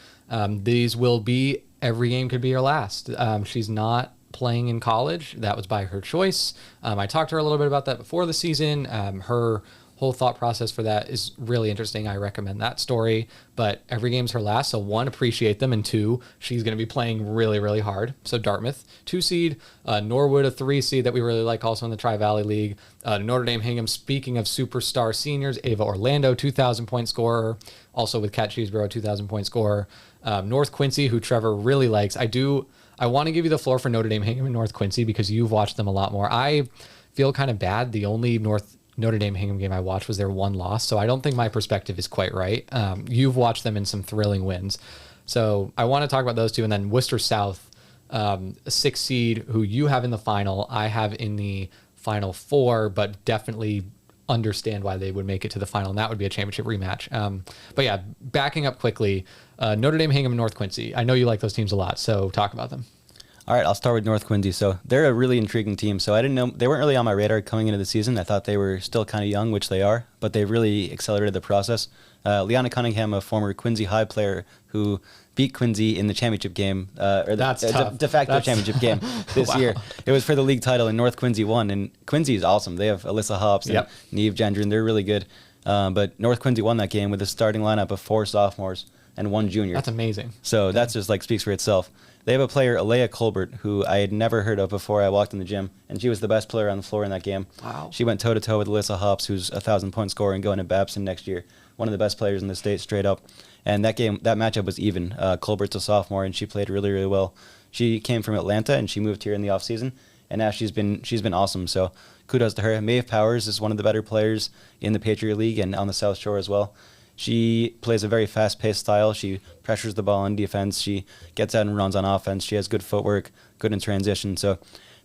These will be, every game could be her last. She's not playing in college. That was by her choice. I talked to her a little bit about that before the season. Her whole thought process for that is really interesting. I recommend that story, but every game's her last. So 1, appreciate them. And 2, she's going to be playing really, really hard. So Dartmouth 2 seed, Norwood a 3 seed that we really like also in the Tri-Valley League. Notre Dame Hingham, speaking of superstar seniors, Ava Orlando, 2,000 point scorer. Also with Kat Cheeseborough, 2,000 point scorer. North Quincy, who Trevor really likes. I want to give you the floor for Notre Dame Hingham and North Quincy because you've watched them a lot more. I feel kind of bad. The only Notre Dame Hingham game I watched was their 1 loss, so I don't think my perspective is quite right. You've watched them in some thrilling wins. So I want to talk about those two, and then Worcester South, a 6 seed who you have in the final. I have in the Final Four, but definitely understand why they would make it to the final, and that would be a championship rematch. But yeah, backing up quickly, Notre Dame Hingham and North Quincy. I know you like those teams a lot, so talk about them. All right, I'll start with North Quincy. So they're a really intriguing team. So I didn't know, they weren't really on my radar coming into the season. I thought they were still kind of young, which they are, but they've really accelerated the process. Liana Cunningham, a former Quincy High player who beat Quincy in the championship game, or the de facto championship game this year. It was for the league title, and North Quincy won. And Quincy is awesome. They have Alyssa Hobbs and Neve Gendron. They're really good. But North Quincy won that game with a starting lineup of 4 sophomores and 1 junior. That's amazing. So that's just speaks for itself. They have a player, Alea Colbert, who I had never heard of before I walked in the gym, and she was the best player on the floor in that game. Wow. She went toe-to-toe with Alyssa Hobbs, who's a 1,000-point scorer and going to Babson next year. One of the best players in the state, straight up. And that matchup was even. Colbert's a sophomore, and she played really, really well. She came from Atlanta, and she moved here in the offseason, and now she's been awesome. So kudos to her. Maeve Powers is one of the better players in the Patriot League and on the South Shore as well. She plays a very fast-paced style. She pressures the ball on defense. She gets out and runs on offense. She has good footwork, good in transition. So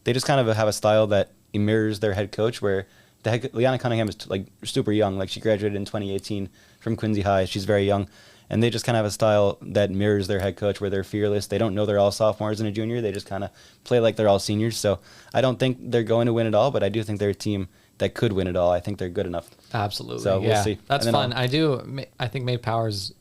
they just kind of have a style that mirrors their head coach, where Liana Cunningham is super young. She graduated in 2018 from Quincy High. She's very young. And they just kind of have a style that mirrors their head coach, where they're fearless. They don't know they're all sophomores and a junior. They just kind of play like they're all seniors. So I don't think they're going to win it all, but I do think they're a team that could win it all. I think they're good enough. Absolutely. So we'll see. That's fun. I think Maeve Powers,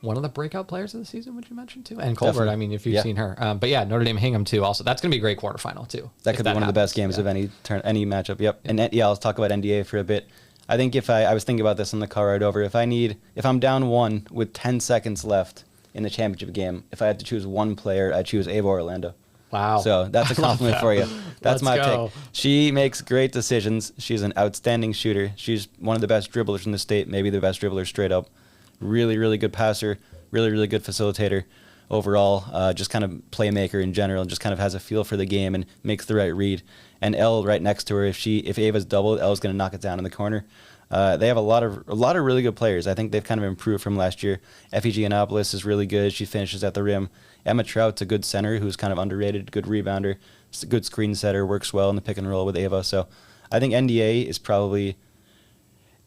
one of the breakout players of the season, would you mention too? And Colbert, Definitely. I mean, if you've seen her. But yeah, Notre Dame Hingham too. Also, that's going to be a great quarterfinal too. That could be one of the best games of any matchup. Yep. And I'll talk about NDA for a bit. I think if I was thinking about this on the car ride over, if I'm down 1 with 10 seconds left in the championship game. If I had to choose one player, I'd choose Ava Orlando. Wow. So that's a compliment for you. That's my pick. She makes great decisions. She's an outstanding shooter. She's one of the best dribblers in the state, maybe the best dribbler straight up. Really, really good passer, really, really good facilitator overall, just kind of playmaker in general, and just kind of has a feel for the game and makes the right read. And Elle right next to her, if Ava's doubled, Elle's going to knock it down in the corner. They have a lot of really good players. I think they've kind of improved from last year. Effie Giannopoulos is really good. She finishes at the rim. Emma Trout's a good center who's kind of underrated, good rebounder, good screen setter, works well in the pick and roll with Ava. So I think NDA is probably...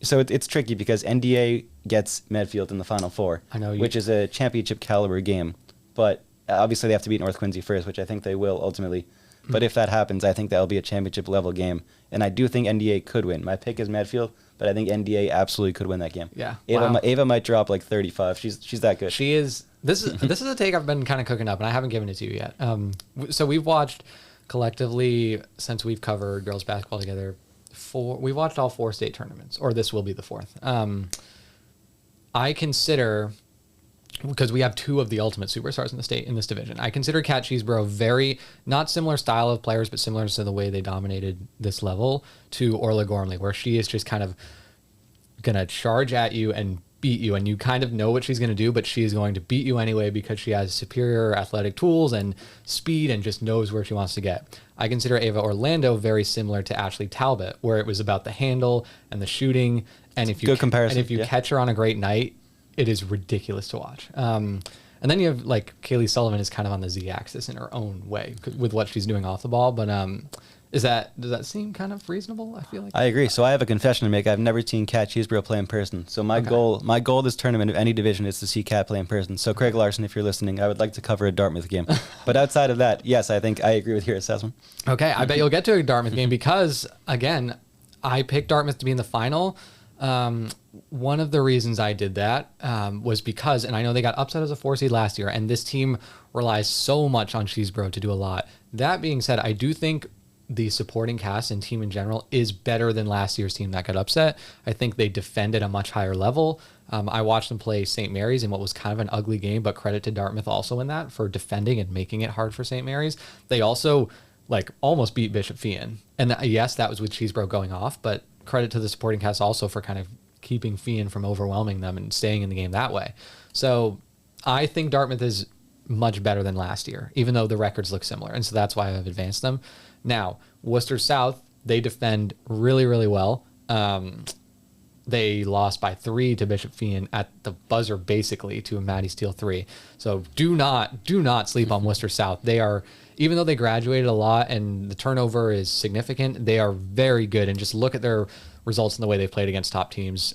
So it's tricky because NDA gets Medfield in the Final Four, which is a championship caliber game. But obviously they have to beat North Quincy first, which I think they will ultimately. But if that happens, I think that'll be a championship level game. And I do think NDA could win. My pick is Medfield, but I think NDA absolutely could win that game. Yeah. Ava might drop like 35. She's that good. She is. This is a take I've been kind of cooking up, and I haven't given it to you yet. So we've watched collectively, since we've covered girls basketball together, we've watched all 4 state tournaments, or this will be the 4th. I consider, because we have 2 of the ultimate superstars in the state in this division, I consider Cat Cheeseborough very, not similar style of players, but similar to the way they dominated this level to Orla Gormley, where she is just kind of going to charge at you and beat you, and you kind of know what she's going to do, but she is going to beat you anyway because she has superior athletic tools and speed and just knows where she wants to get. I consider Ava Orlando very similar to Ashley Talbot, where it was about the handle and the shooting, and if you catch her on a great night, it is ridiculous to watch. And then you have like Kaylee Sullivan is kind of on the Z-axis in her own way with what she's doing off the ball, but does that seem kind of reasonable? I feel like I agree. So I have a confession to make. I've never seen Cat Cheeseborough play in person. So my goal this tournament of any division is to see Cat play in person. So Craig Larson, if you're listening, I would like to cover a Dartmouth game. But outside of that, yes, I think I agree with your assessment. Okay, I bet you'll get to a Dartmouth game because again, I picked Dartmouth to be in the final. One of the reasons I did that was because, and I know they got upset as a 4 seed last year, and this team relies so much on Cheeseborough to do a lot. That being said, I do think the supporting cast and team in general is better than last year's team that got upset. I think they defend at a much higher level. I watched them play St. Mary's in what was kind of an ugly game, but credit to Dartmouth also in that for defending and making it hard for St. Mary's. They also almost beat Bishop Feehan. And yes, that was with Cheeseborough going off, but credit to the supporting cast also for kind of keeping Feehan from overwhelming them and staying in the game that way. So I think Dartmouth is much better than last year, even though the records look similar. And so that's why I've advanced them. Now, Worcester South, they defend really, really well. They lost by 3 to Bishop Feehan at the buzzer, basically, to a Maddie Steele 3. So do not sleep on Worcester South. They are, even though they graduated a lot and the turnover is significant, they are very good. And just look at their results and the way they played against top teams.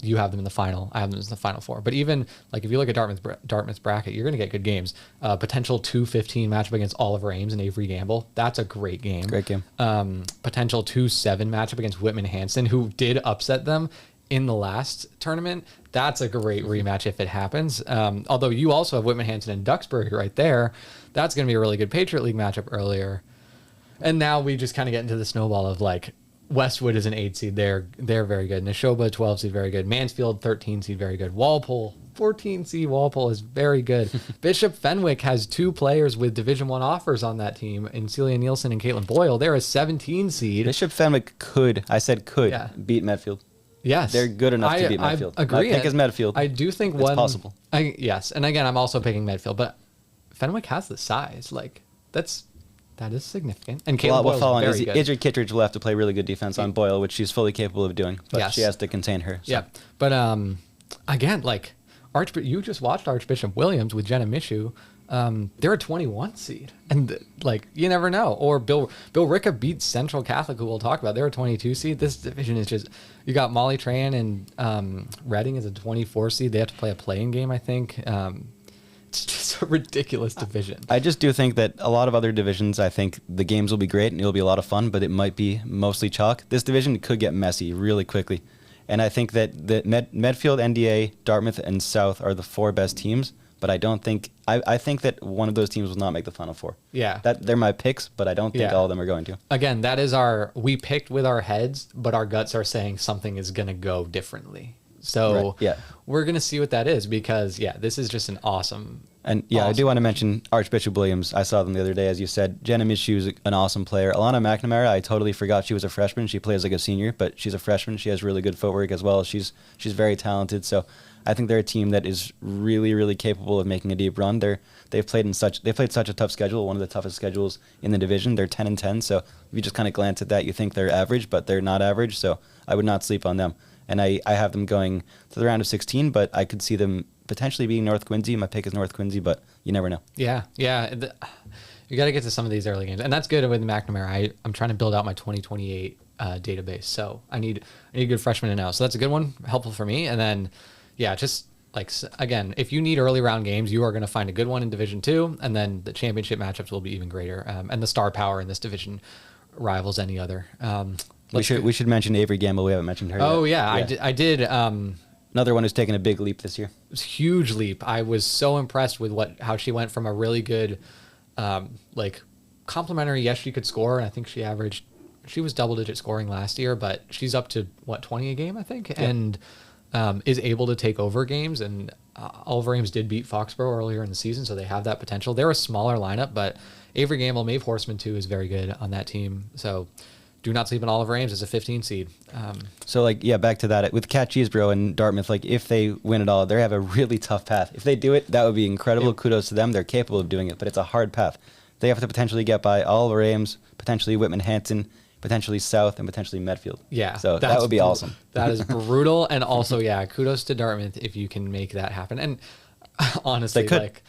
You have them in the final. I have them in the Final Four. But even if you look at Dartmouth's bracket, you're going to get good games. Potential 2-15 matchup against Oliver Ames and Avery Gamble. That's a great game. Great game. Potential 2-7 matchup against Whitman Hanson, who did upset them in the last tournament. That's a great rematch if it happens. Although you also have Whitman Hanson and Duxbury right there. That's going to be a really good Patriot League matchup earlier. And now we just kind of get into the snowball of Westwood is an 8 seed. They're very good. Neshoba, 12 seed, very good. Mansfield, 13 seed, very good. Walpole, 14 seed. Walpole is very good. Bishop Fenwick has 2 players with Division I offers on that team, in Celia Nielsen and Caitlin Boyle. They're a 17 seed. Bishop Fenwick could beat Medfield. Yes. They're good enough to beat Medfield. I agree. My pick is Medfield. I do think it's possible. Yes. And again, I'm also picking Medfield, but Fenwick has the size. That is significant. And Caitlin Boyle is very good. Idrid Kittredge will have to play really good defense on Boyle, which she's fully capable of doing, but she has to contain her. So. Yeah. But again, you just watched Archbishop Williams with Jenna Mishu. They're a 21 seed. And you never know. Or Bill Ricca beat Central Catholic, who we'll talk about. They're a 22 seed. This division is just, you got Molly Tran and Reading is a 24 seed. They have to play a play-in game, I think. It's just a ridiculous division. I just do think that a lot of other divisions, I think the games will be great and it'll be a lot of fun, but it might be mostly chalk. This division could get messy really quickly. And I think that Medfield, NDA, Dartmouth, and South are the 4 best teams, but I don't think... I think that one of those teams will not make the Final Four. Yeah. They're my picks, but I don't think all of them are going to. Again, that is we picked with our heads, but our guts are saying something is going to go differently. So Right, yeah. we're going to see what that is because, this is just an awesome. And I do want to mention Archbishop Williams. I saw them the other day, as you said. Jenna Michu is an awesome player. Alana McNamara, I totally forgot she was a freshman. She plays like a senior, but she's a freshman. She has really good footwork as well. She's very talented. So I think they're a team that is really, really capable of making a deep run. They've played such a tough schedule, one of the toughest schedules in the division. They're 10-10. So if you just kind of glance at that, you think they're average, but they're not average. So I would not sleep on them. And I have them going to the round of 16, but I could see them potentially being North Quincy. My pick is North Quincy, but you never know. Yeah. You got to get to some of these early games, and that's good with McNamara. I'm trying to build out my 2028 database, so I need good freshmen to know. So that's a good one, helpful for me. And then, just like again, if you need early round games, you are going to find a good one in Division 2, and then the championship matchups will be even greater. And the star power in this division rivals any other. We should mention Avery Gamble. We haven't mentioned her. Oh yet. I did. Another one who's taken a big leap this year. Huge leap. I was so impressed with how she went from a really good, complimentary. Yes, she could score, and I think she was double-digit scoring last year, but she's up to 20 a game, I think, and is able to take over games. And Oliver Ames did beat Foxboro earlier in the season, so they have that potential. They're a smaller lineup, but Avery Gamble, Maeve Horseman too, is very good on that team. So do not sleep on Oliver Ames as a 15 seed. Back to that. With Cat Cheesebro and Dartmouth, if they win it all, they have a really tough path. If they do it, that would be incredible. Kudos to them. They're capable of doing it, but it's a hard path. They have to potentially get by Oliver Ames, potentially Whitman Hanson, potentially South, and potentially Medfield. Yeah. So that would be awesome. That is brutal. And also, kudos to Dartmouth if you can make that happen. And honestly, They could.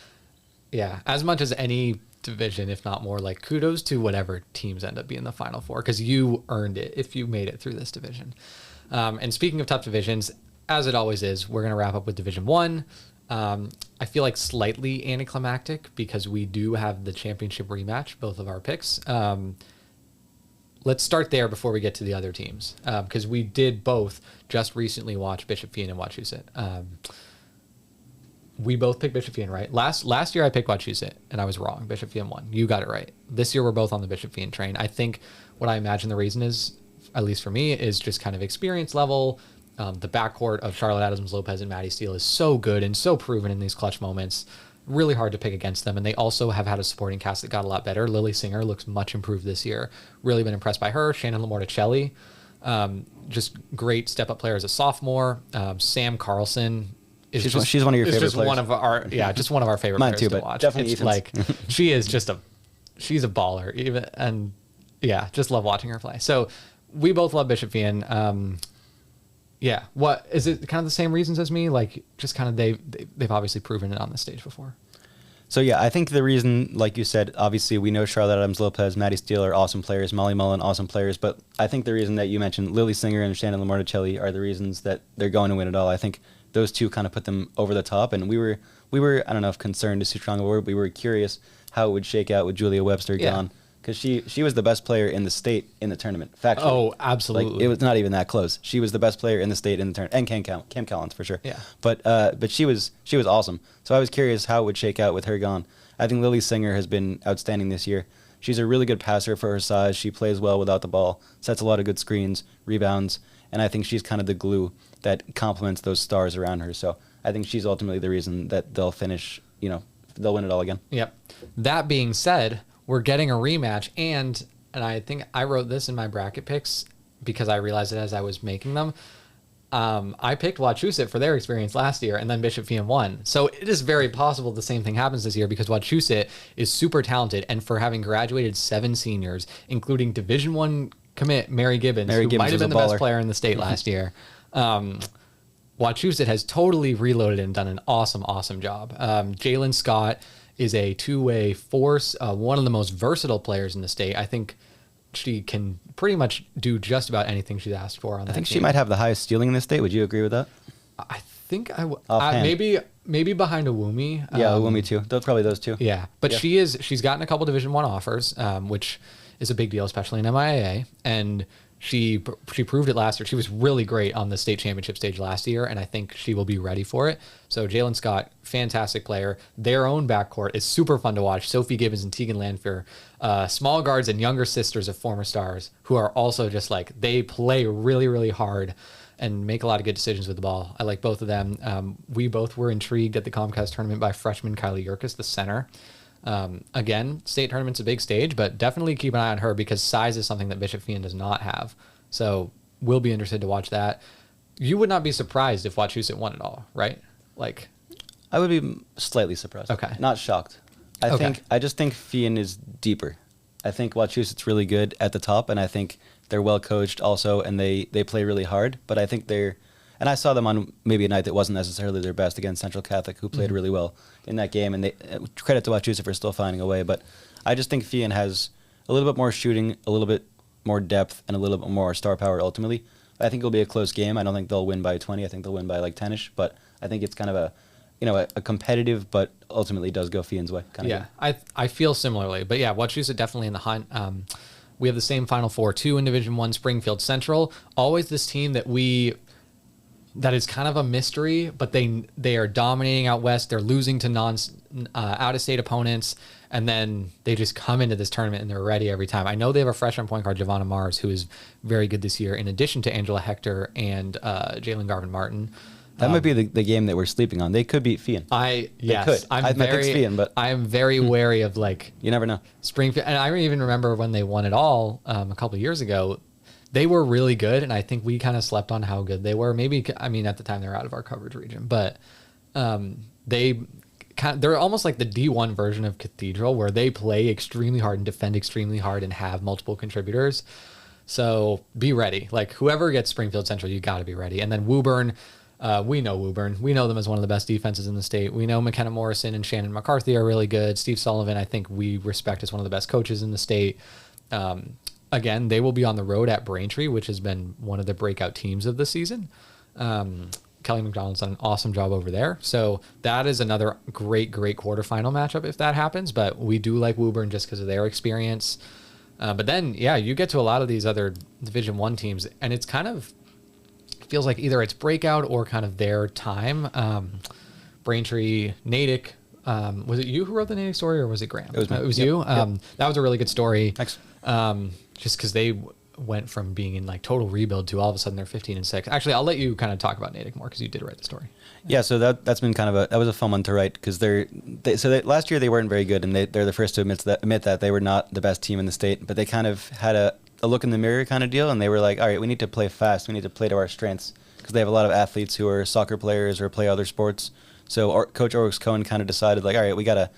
as much as any division, if not more, kudos to whatever teams end up being the Final Four, because you earned it if you made it through this division. And speaking of tough divisions, as it always is, we're going to wrap up with Division 1. I feel like slightly anticlimactic because we do have the championship rematch, both of our picks. Let's start there before we get to the other teams, because we did both just recently watch Bishop Fien and Wachusett. We both picked Bishop Fien, right? Last year I picked Wachusett, and I was wrong. Bishop Fien won. You got it right. This year we're both on the Bishop Fien train. I think what I imagine the reason is, at least for me, is just kind of experience level. The backcourt of Charlotte Adams Lopez and Maddie Steele is so good and so proven in these clutch moments. Really hard to pick against them. And they also have had a supporting cast that got a lot better. Lily Singer looks much improved this year. Really been impressed by her. Shannon Lamorticelli, just great step-up player as a sophomore. Sam Carlson. She's one of your favorite just players. One of our just one of our favorite Mine players too, to but watch. definitely It's she's a baller. Just love watching her play. So we both love Bishop Fien. What is it? Kind of the same reasons as me? Just kind of they've obviously proven it on the stage before. So I think the reason, like you said, obviously we know Charlotte Adams Lopez, Maddie Steele are awesome players, Molly Mullen, awesome players, but I think the reason that you mentioned Lily Singer and Shannon Lamorticelli are the reasons that they're going to win it all. I think those two kind of put them over the top, and we were I don't know if concerned is too strong a word, we were curious how it would shake out with Julia Webster gone, because she was the best player in the state in the tournament, factually. Oh, absolutely. It was not even that close. She was the best player in the state in the tournament, and Kim Collins for sure. Yeah. But she was awesome. So I was curious how it would shake out with her gone. I think Lily Singer has been outstanding this year. She's a really good passer for her size. She plays well without the ball, sets a lot of good screens, rebounds, and I think she's kind of the glue that complements those stars around her. So I think she's ultimately the reason that they'll finish, they'll win it all again. Yep. That being said, we're getting a rematch, and I think I wrote this in my bracket picks because I realized it as I was making them. I picked Wachusett for their experience last year, and then Bishop Fien won. So it is very possible the same thing happens this year because Wachusett is super talented, and for having graduated 7 seniors, including Division I commit Mary Gibbons, who might have been the best player in the state last year. Wachusett has totally reloaded and done an awesome job. Jalen Scott is a two-way force, one of the most versatile players in the state. I think she can pretty much do just about anything she's asked for on that I think team. she might have the highest stealing in the state. Would you agree with that? I think maybe behind Awumi. Yeah, Awumi too. Probably those two. Yeah, but she's gotten a couple Division I offers, which is a big deal, especially in MIAA, and she proved it last year. She was really great on the state championship stage last year, and I think she will be ready for it. So Jalen Scott, fantastic player. Their own backcourt is super fun to watch. Sophie Gibbons and Tegan Lanfear, small guards and younger sisters of former stars who are also just they play really, really hard. and make a lot of good decisions with the ball. I like both of them. We both were intrigued at the Comcast tournament by freshman Kylie Yurkis, the center. Again, state tournament's a big stage, but definitely keep an eye on her because size is something that Bishop Feion does not have. So we'll be interested to watch that. You would not be surprised if Wachusett won it all, right? Like, I would be slightly surprised. Okay. Not shocked. I just think Feion is deeper. I think Wachusett's really good at the top, and I think they're well coached also, and they play really hard. But I think and I saw them on maybe a night that wasn't necessarily their best against Central Catholic, who played really well in that game. And credit to Wachusett for still finding a way. But I just think Feion has a little bit more shooting, a little bit more depth, and a little bit more star power ultimately. I think it'll be a close game. I don't think they'll win by 20. I think they'll win by like 10-ish. But I think it's kind of a competitive, but ultimately does go Feion's way. I feel similarly. But yeah, Wachusett definitely in the hunt. We have the same Final Four too in Division I, Springfield Central. Always this team that is kind of a mystery, but they are dominating out west. They're losing to out-of-state opponents, and then they just come into this tournament and they're ready every time. I know they have a freshman point guard, Giovanna Mars, who is very good this year, in addition to Angela Hector and Jalen Garvin-Martin. That might be the game that we're sleeping on. They could beat Feion. I pick's Feion, but I am very wary of you never know. Springfield. And I even remember when they won it all a couple of years ago. They were really good, and I think we kind of slept on how good they were. Maybe, I mean, at the time they were out of our coverage region, but they're almost like the D1 version of Cathedral, where they play extremely hard and defend extremely hard and have multiple contributors. So be ready. Like, whoever gets Springfield Central, you got to be ready. And then Woburn. We know Woburn. We know them as one of the best defenses in the state. We know McKenna Morrison and Shannon McCarthy are really good. Steve Sullivan, I think we respect as one of the best coaches in the state. Again, they will be on the road at Braintree, which has been one of the breakout teams of the season. Kelly McDonald's done an awesome job over there. So that is another great quarterfinal matchup if that happens. But we do like Woburn just because of their experience. But then, yeah, you get to a lot of these other Division I teams, and it's kind of feels like either it's breakout or kind of their time. Braintree, Natick. Was it you who wrote the Natick story, or was it Graham? It was me. It was you. That was a really good story. Thanks. Just because they went from being in like total rebuild to all of a sudden they're 15-6. Actually, I'll let you kind of talk about Natick more because you did write the story. Yeah, so that's been kind of that was a fun one to write because last year they weren't very good, and they're the first to admit that they were not the best team in the state, but they kind of had a look in the mirror kind of deal, and they were like, all right, we need to play fast, we need to play to our strengths, because they have a lot of athletes who are soccer players or play other sports. So Coach Orix Cohen kind of decided, like, all right, we got to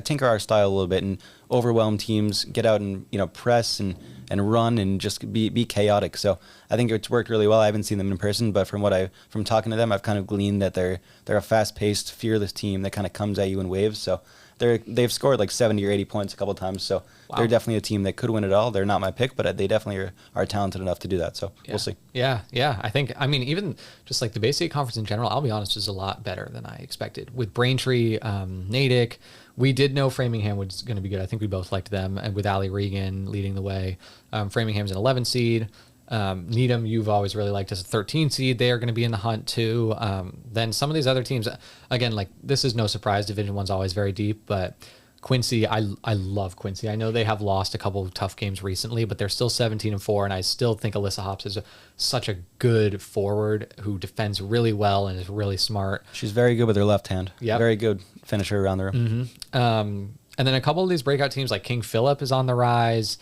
tinker our style a little bit and overwhelm teams, get out and press and run and just be chaotic. So I think it's worked really well. I haven't seen them in person, but from talking to them, I've kind of gleaned that they're a fast-paced, fearless team that kind of comes at you in waves. So they've scored like 70 or 80 points a couple of times. So They're definitely a team that could win it all. They're not my pick, but they definitely are talented enough to do that. So we'll see. Yeah. I mean, even just like the Bay State Conference in general, I'll be honest, is a lot better than I expected. With Braintree, Natick, we did know Framingham was going to be good. I think we both liked them, and with Allie Regan leading the way. Framingham's an 11 seed. Needham, you've always really liked as a 13 seed. They are going to be in the hunt too. Then some of these other teams, again, like this is no surprise. Division I's always very deep, but Quincy, I love Quincy. I know they have lost a couple of tough games recently, but they're still 17-4, and I still think Alyssa Hops is such a good forward who defends really well and is really smart. She's very good with her left hand. Yeah, very good finisher around the rim. Mm-hmm. And then a couple of these breakout teams like King Philip is on the rise.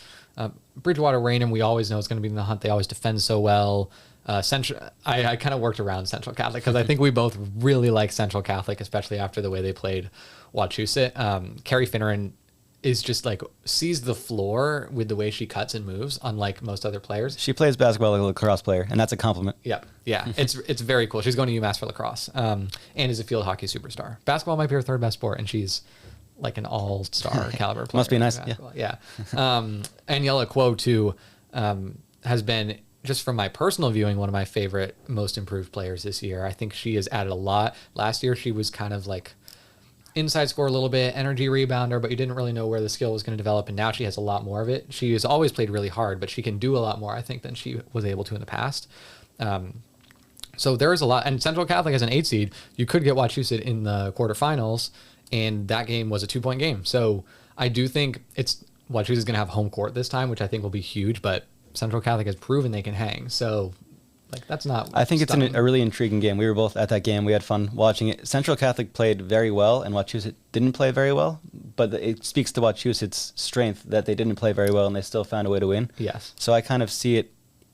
Bridgewater Raynham, we always know it's going to be in the hunt. They always defend so well. Central, I kind of worked around Central Catholic because I think we both really like Central Catholic, especially after the way they played Wachusett. Carrie Finneran is just like sees the floor with the way she cuts and moves, unlike most other players. She plays basketball like a lacrosse player, and that's a compliment. Yep. Yeah, it's very cool. She's going to UMass for lacrosse, and is a field hockey superstar. Basketball might be her third best sport, and she's like an all-star caliber player. Must be nice. Yeah. Aniela Quo too has been, just from my personal viewing, one of my favorite, most improved players this year. I think she has added a lot. Last year, she was kind of like inside score a little bit, energy rebounder, but you didn't really know where the skill was going to develop, and now she has a lot more of it. She has always played really hard, but she can do a lot more, I think, than she was able to in the past. So there is a lot. And Central Catholic as an 8 seed, you could get Wachusett in the quarterfinals, and that game was a 2-point game. So I do think Wachusett is going to have home court this time, which I think will be huge, but Central Catholic has proven they can hang. So Like, that's not. I think it's a really intriguing game. We were both at that game. We had fun watching it. Central Catholic played very well, and Wachusett didn't play very well. But it speaks to Wachusett's strength that they didn't play very well, and they still found a way to win. Yes. So I kind of see it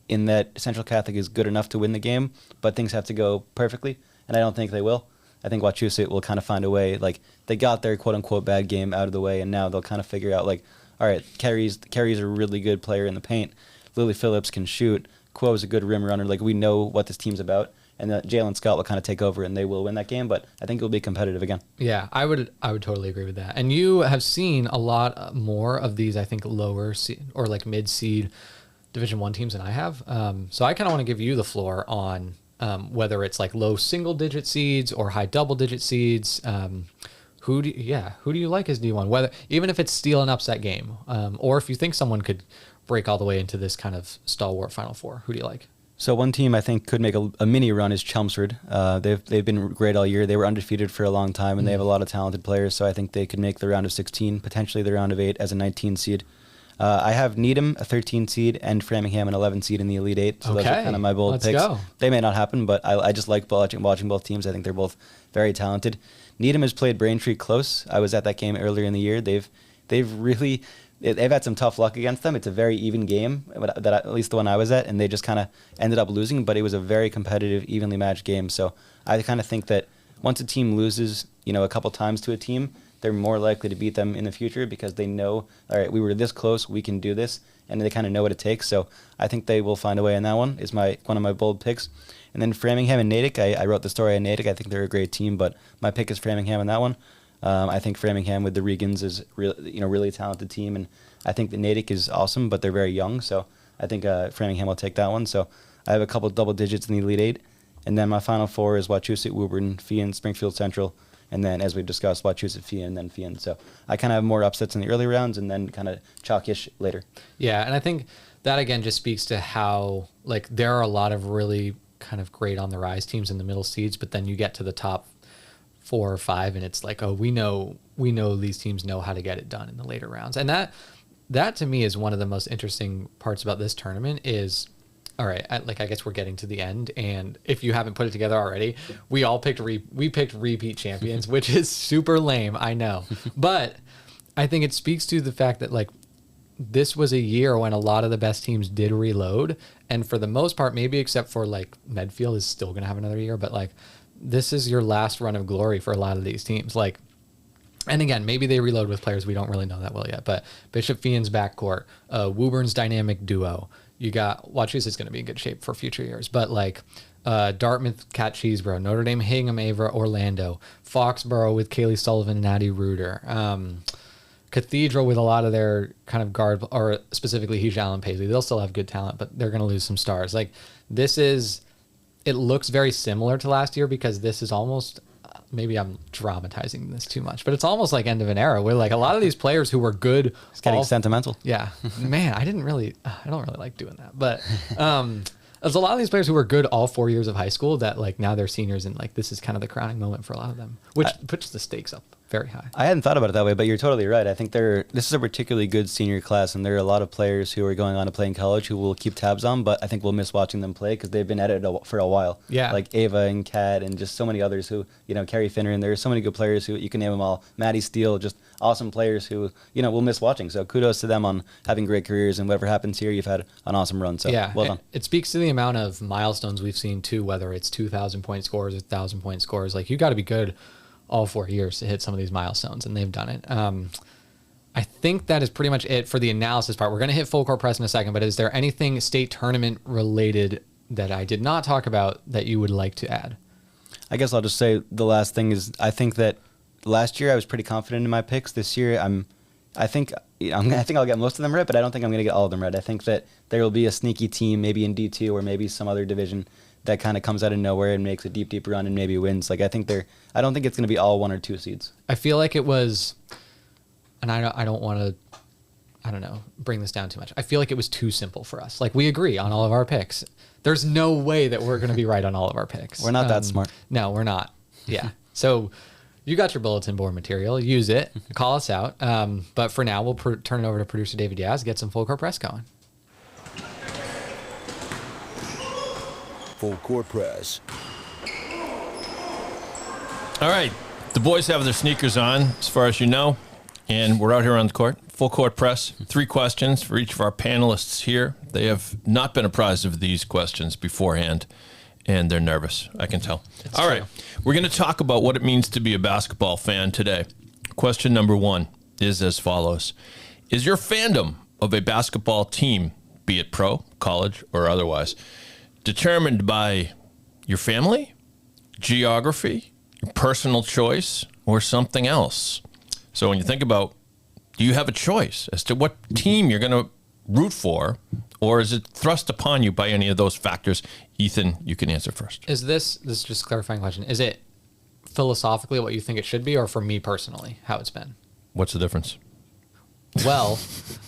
in that Central Catholic is good enough to win the game, but things have to go perfectly, and I don't think they will. I think Wachusett will kind of find a way. Like, they got their quote-unquote bad game out of the way, and now they'll kind of figure out, like, all right, Carrie's a really good player in the paint. Lily Phillips can shoot. Quo's a good rim runner. Like, we know what this team's about, and that Jalen Scott will kind of take over, and they will win that game. But I think it'll be competitive again. Yeah, I would totally agree with that. And you have seen a lot more of these, I think, lower seed or like mid seed Division I teams than I have. So I kind of want to give you the floor on whether it's like low single digit seeds or high double digit seeds. Who do you like as D1? Whether even if it's still an upset game, or if you think someone could break all the way into this kind of stalwart Final Four, who do you like? So one team I think could make a mini run is Chelmsford. They've been great all year. They were undefeated for a long time, and they have a lot of talented players. So I think they could make the round of 16, potentially the round of 8 as a 19 seed. I have Needham, a 13 seed, and Framingham, an 11 seed in the Elite 8. So those are kind of my bold picks. Go. They may not happen, but I just like watching both teams. I think they're both very talented. Needham has played Braintree close. I was at that game earlier in the year. They've had some tough luck against them. It's a very even game, at least the one I was at, and they just kind of ended up losing, but it was a very competitive, evenly matched game. So I kind of think that once a team loses, a couple times to a team, they're more likely to beat them in the future because they know, all right, we were this close, we can do this, and they kind of know what it takes. So I think they will find a way in that one. Is one of my bold picks. And then Framingham and Natick, I wrote the story on Natick. I think they're a great team, but my pick is Framingham in that one. I think Framingham with the Regans is really talented team, and I think that Natick is awesome, but they're very young. So I think Framingham will take that one. So I have a couple double digits in the Elite 8, and then my Final Four is Wachusett, Woburn, Fian, Springfield Central. And then, as we discussed, Wachusett, Fian, and then Fian. So I kind of have more upsets in the early rounds and then kind of chalkish later. Yeah, and I think that, again, just speaks to how, like, there are a lot of really kind of great on the rise teams in the middle seeds, but then you get to the top 4 or 5, and it's like, oh, we know these teams know how to get it done in the later rounds. And that to me is one of the most interesting parts about this tournament is, all right, I guess we're getting to the end, and if you haven't put it together already, we all picked repeat champions, which is super lame, I know. But I think it speaks to the fact that, like, this was a year when a lot of the best teams did reload, and for the most part, maybe except for, like, Medfield is still going to have another year, but, like, this is your last run of glory for a lot of these teams. Like, and again, maybe they reload with players we don't really know that well yet, but Bishop Fian's backcourt, Woburn's dynamic duo, you got Wachusett's going to be in good shape for future years, but like Dartmouth, Cat Cheeseboro, Notre Dame, Hingham, Ava, Orlando, Foxboro with Kaylee Sullivan and Addie Reuter, Cathedral with a lot of their kind of guard, or specifically Heej Allen Paisley. They'll still have good talent, but they're going to lose some stars. Like, it looks very similar to last year because this is almost, maybe I'm dramatizing this too much, but it's almost like end of an era where, like, a lot of these players who were good. It's getting sentimental. Yeah. Man, I don't really like doing that. But there's a lot of these players who were good all 4 years of high school that, like, now they're seniors, and, like, this is kind of the crowning moment for a lot of them, which puts the stakes up very high. I hadn't thought about it that way, but you're totally right. I think this is a particularly good senior class, and there are a lot of players who are going on to play in college who we'll keep tabs on, but I think we'll miss watching them play because they've been at it for a while. Yeah. Like Ava and Kat and just so many others who, Carrie Finner, and there are so many good players who, you can name them all, Maddie Steele, just awesome players who, we'll miss watching. So kudos to them on having great careers, and whatever happens here, you've had an awesome run. So yeah, well done. It speaks to the amount of milestones we've seen too, whether it's 2,000-point scores or 1,000-point scores. Like, you got to be good all 4 years to hit some of these milestones, and they've done it. I think that is pretty much it for the analysis part. We're going to hit full court press in a second, but is there anything state tournament related that I did not talk about that you would like to add? I guess I'll just say the last thing is, I think that last year I was pretty confident in my picks. This year I think I'll get most of them right, but I don't think I'm going to get all of them right. I think that there will be a sneaky team, maybe in D2 or maybe some other division, that kind of comes out of nowhere and makes a deep run and maybe wins. Like, I don't think it's going to be all 1 or 2 seeds. I feel like it was, and I don't want to, bring this down too much. I feel like it was too simple for us. Like, we agree on all of our picks. There's no way that we're going to be right on all of our picks. We're not that smart. No, we're not. Yeah. So you got your bulletin board material. Use it. Call us out. But for now, we'll turn it over to producer David Diaz, get some full court press going. Full court press. All right. The boys have their sneakers on, as far as you know, and we're out here on the court. Full court press. 3 questions for each of our panelists here. They have not been apprised of these questions beforehand, and they're nervous, I can tell. All right. We're going to talk about what it means to be a basketball fan today. Question number 1 is as follows. Is your fandom of a basketball team, be it pro, college, or otherwise, determined by your family, geography, your personal choice, or something else? So when you think about, do you have a choice as to what team you're going to root for, or is it thrust upon you by any of those factors? Ethan, you can answer first. Is this is just a clarifying question. Is it philosophically what you think it should be, or for me personally, how it's been? What's the difference? Well,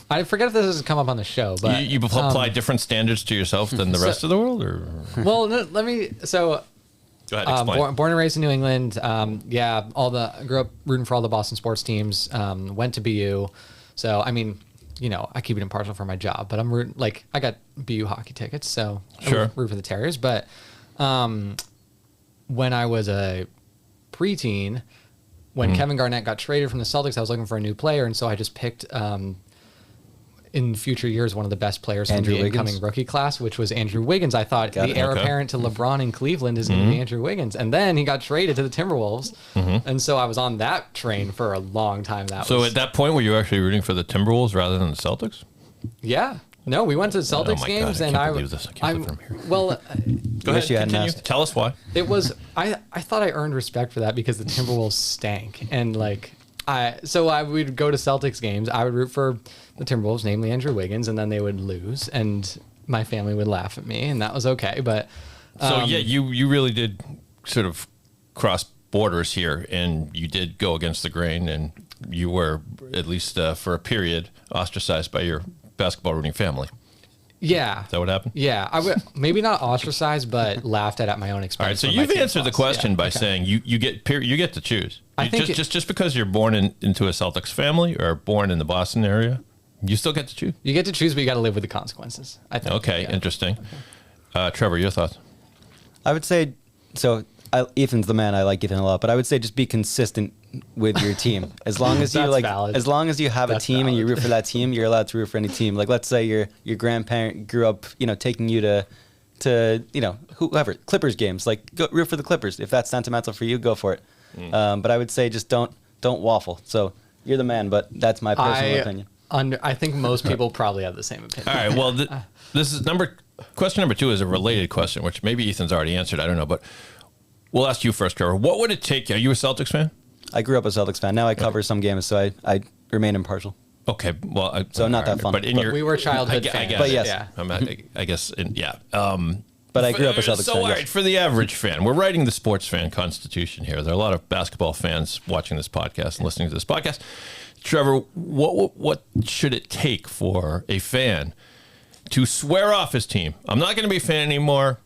I forget if this has come up on the show, but you apply different standards to yourself than the rest of the world, or? Well, no, let me. So, go ahead. Explain. Born and raised in New England. Yeah, grew up rooting for all the Boston sports teams. Went to BU. So, I mean, you know, I keep it impartial for my job, but I'm rooting. Like, I got BU hockey tickets, so sure. I root for the Terriers. But when I was a preteen, when Kevin Garnett got traded from the Celtics, I was looking for a new player, and so I just picked, in future years, one of the best players from the incoming rookie class, which was Andrew Wiggins. I thought the heir apparent to LeBron in Cleveland is going to be Andrew Wiggins. And then he got traded to the Timberwolves, and so I was on that train for a long time. At that point, were you actually rooting for the Timberwolves rather than the Celtics? Yeah. No, we went to the Celtics games, God, I can't believe this. I can't believe I'm here. Well, go ahead. Continue. Tell us why. It was I thought I earned respect for that because the Timberwolves stank, and like I would go to Celtics games. I would root for the Timberwolves, namely Andrew Wiggins, and then they would lose, and my family would laugh at me, and that was okay. But you really did sort of cross borders here, and you did go against the grain, and you were at least for a period ostracized by your basketball rooting family. Yeah. Is that what happened? Yeah. I would maybe not ostracized, but laughed at my own expense. All right. So you've answered the question by saying you get to choose. I think just because you're born into a Celtics family or born in the Boston area, you still get to choose. You get to choose, but you got to live with the consequences, I think. Okay. Yeah. Interesting. Trevor, your thoughts? I would say, Ethan's the man. I like Ethan a lot, but I would say just be consistent with your team. As long as you as long as you have a team and you root for that team, you're allowed to root for any team. Like, let's say your grandparent grew up, taking you to whoever Clippers games. Like, go root for the Clippers. If that's sentimental for you, go for it. But I would say just don't waffle. So you're the man, but that's my personal opinion. I think most people probably have the same opinion. All right. Well, this is question number 2 is a related question, which maybe Ethan's already answered. I don't know, but we'll ask you first, Trevor. What would it take? Are you a Celtics fan? I grew up a Celtics fan. Now I cover some games, so I remain impartial. Okay, well, not that fun. But we were childhood fans. But yes, yeah. I guess, yeah. But I grew up a Celtics fan. So, all right, for the average fan, we're writing the sports fan constitution here. There are a lot of basketball fans watching this podcast and listening to this podcast. Trevor, what should it take for a fan to swear off his team? I'm not going to be a fan anymore.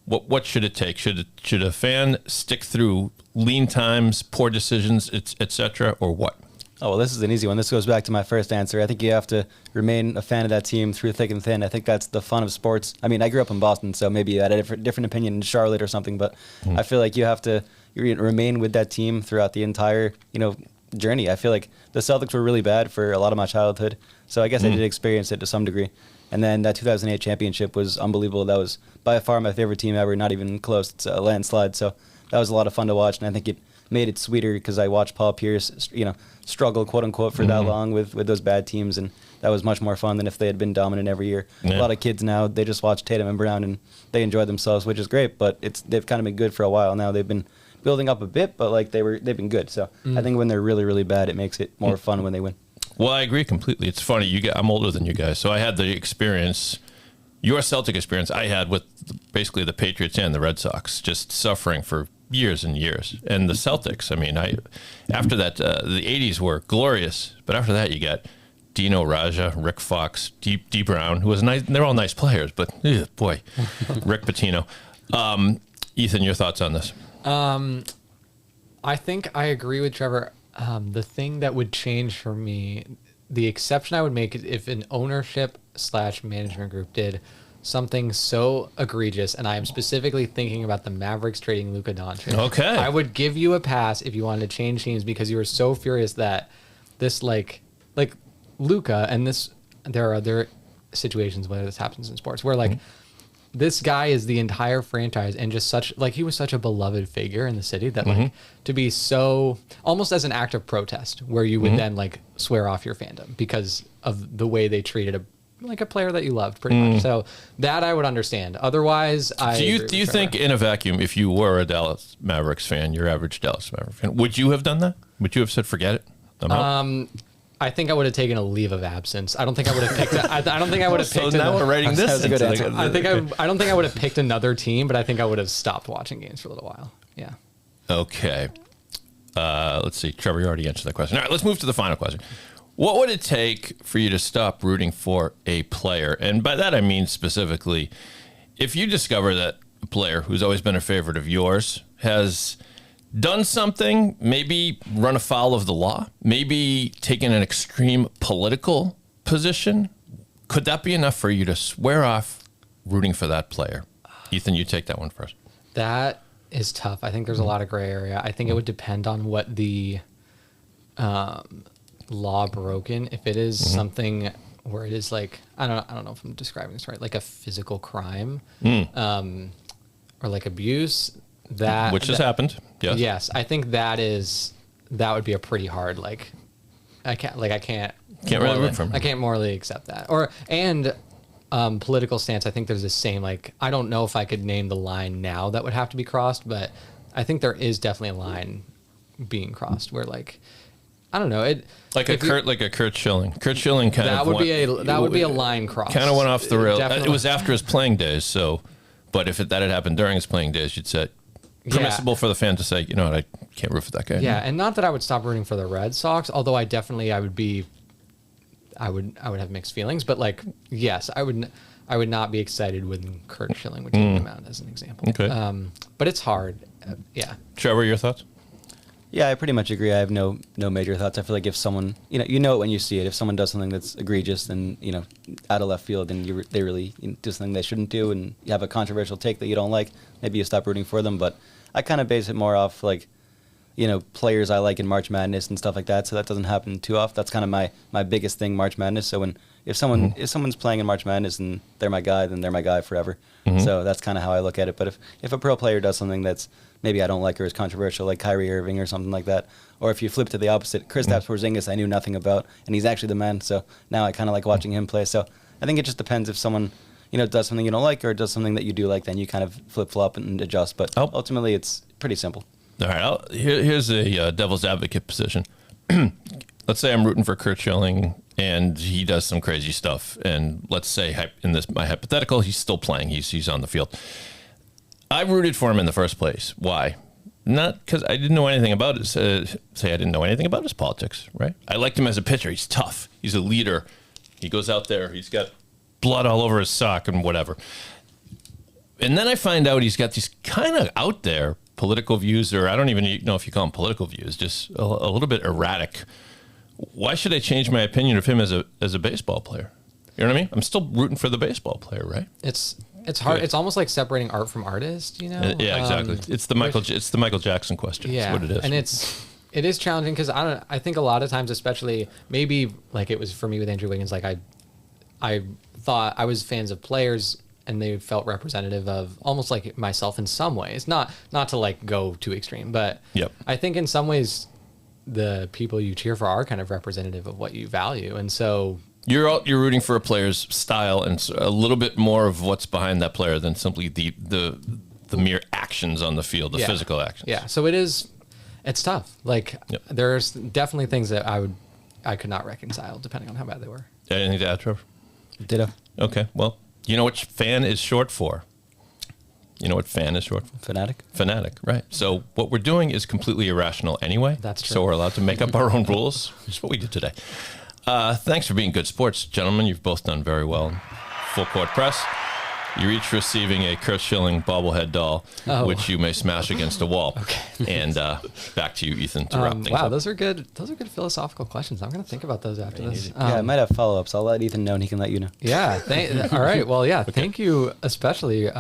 What should it take? Should a fan stick through lean times, poor decisions, etc., or what? Oh, well, this is an easy one. This goes back to my first answer. I think you have to remain a fan of that team through thick and thin. I think that's the fun of sports. I mean, I grew up in Boston, so maybe I had a different opinion in Charlotte or something, but I feel like you have to remain with that team throughout the entire, journey. I feel like the Celtics were really bad for a lot of my childhood, so I guess I did experience it to some degree. And then that 2008 championship was unbelievable. That was by far my favorite team ever, not even close. It's a landslide. So that was a lot of fun to watch, and I think it made it sweeter because I watched Paul Pierce, struggle, quote unquote, for that long with those bad teams, and that was much more fun than if they had been dominant every year. Yeah. A lot of kids now, they just watch Tatum and Brown and they enjoy themselves, which is great. But they've kind of been good for a while now. They've been building up a bit, but they've been good. So I think when they're really, really bad, it makes it more fun when they win. Well, I agree completely. It's funny. I'm older than you guys, so I had the experience, your Celtic experience I had with basically the Patriots and the Red Sox, just suffering for years and years. And the Celtics, I mean, after that, the 80s were glorious, but after that you got Dino Raja, Rick Fox, D. Brown, who was nice. They're all nice players, but boy, Rick Pitino. Ethan, your thoughts on this? I think I agree with Trevor. The thing that would change for me, the exception I would make is if an ownership / management group did something so egregious, and I am specifically thinking about the Mavericks trading Luka Doncic. Okay. I would give you a pass if you wanted to change teams because you were so furious that this like Luka, and this, there are other situations where this happens in sports where like this guy is the entire franchise and just such like he was such a beloved figure in the city that like to be so almost as an act of protest where you would then like swear off your fandom because of the way they treated a player that you loved pretty much. So that I would understand. Otherwise, Do you think in a vacuum, if you were a Dallas Mavericks fan, your average Dallas Mavericks fan, would you have done that? Would you have said, forget it? I'm out? I think I would have taken a leave of absence. I don't think I would have picked. I don't think I would have picked. So now we're writing this. That's a good answer. I don't think I would have picked another team, but I think I would have stopped watching games for a little while. Yeah. Okay. Let's see. Trevor, you already answered that question. All right, let's move to the final question. What would it take for you to stop rooting for a player? And by that, I mean specifically, if you discover that a player who's always been a favorite of yours has done something, maybe run afoul of the law, maybe taken an extreme political position, could that be enough for you to swear off rooting for that player? Ethan, you take that one first. That is tough. I think there's a lot of gray area. I think it would depend on what the law broken. If it is something where it is like, I don't know if I'm describing this right, like a physical crime or like abuse, which has happened. Yes. Yes, I think that would be a pretty hard I can't really root for him. I can't morally accept that. Political stance, I think there's the same I don't know if I could name the line now that would have to be crossed, but I think there is definitely a line being crossed where I don't know, like a Kurt Schilling. Kurt Schilling that would be a line cross. Kind of went off the rail. It was after his playing days, but if that had happened during his playing days, you'd say permissible for the fan to say, you know what, I can't root for that guy. Yeah, and not that I would stop rooting for the Red Sox, although I would have mixed feelings, but yes, I would not be excited when Kurt Schilling would take him out as an example. Okay. But it's hard. Yeah. Trevor, your thoughts? Yeah, I pretty much agree. I have no major thoughts. I feel like if someone, you know it when you see it. If someone does something that's egregious and, out of left field and they really do something they shouldn't do and you have a controversial take that you don't like, maybe you stop rooting for them. But I kind of base it more off players I like in March Madness and stuff like that. So that doesn't happen too often. That's kind of my biggest thing, March Madness. So if someone's playing in March Madness and they're my guy, then they're my guy forever. So that's kind of how I look at it. But if a pro player does something that's maybe I don't like or is controversial, like Kyrie Irving or something like that, or if you flip to the opposite, Kristaps Porzingis, I knew nothing about, and he's actually the man. So now I kind of like watching him play. So I think it just depends if someone does something you don't like or does something that you do like, then you kind of flip-flop and adjust. But ultimately, it's pretty simple. All right, here's a devil's advocate position. Let's say I'm rooting for Kurt Schilling, and he does some crazy stuff. And let's say, in my hypothetical, he's still playing. He's on the field. I rooted for him in the first place. Why? Not because I didn't know anything about it. Say I didn't know anything about his politics, right? I liked him as a pitcher. He's tough. He's a leader. He goes out there. He's got blood all over his sock and whatever. And then I find out he's got these kind of out there political views, or I don't even know if you call them political views, just a little bit erratic. Why should I change my opinion of him as a baseball player? You know what I mean? I'm still rooting for the baseball player, right? It's hard. Good. It's almost like separating art from artist, Yeah, exactly. It's the Michael Jackson question. Yeah, that's what it is. And it is challenging because I think a lot of times, especially maybe like it was for me with Andrew Wiggins, I thought I was fans of players and they felt representative of almost like myself in some ways, not to go too extreme, but I think in some ways the people you cheer for are kind of representative of what you value, and so. You're rooting for a player's style and a little bit more of what's behind that player than simply the mere actions on the field, the physical actions. Yeah, so it's tough. There's definitely things that I could not reconcile depending on how bad they were. Anything to add, Trevor? Ditto. Okay, well, you know what fan is short for? You know what fan is short for? Fanatic. Fanatic, right. So what we're doing is completely irrational anyway. That's true. So we're allowed to make up our own rules, which is what we did today. Thanks for being good sports, gentlemen. You've both done very well in full court press. You're each receiving a Chris Schilling bobblehead doll, which you may smash against a wall. Okay. And back to you, Ethan, to wrap things wow, up. those are good philosophical questions. I'm going to think about those after this. Yeah, I might have follow-ups. I'll let Ethan know and he can let you know. Yeah. All right. Well, yeah, thank you, especially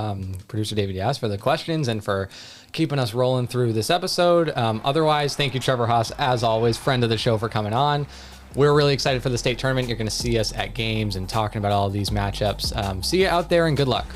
producer David Yass, for the questions and for keeping us rolling through this episode. Otherwise, thank you, Trevor Hass, as always, friend of the show, for coming on. We're really excited for the state tournament. You're going to see us at games and talking about all of these matchups. See you out there, and good luck.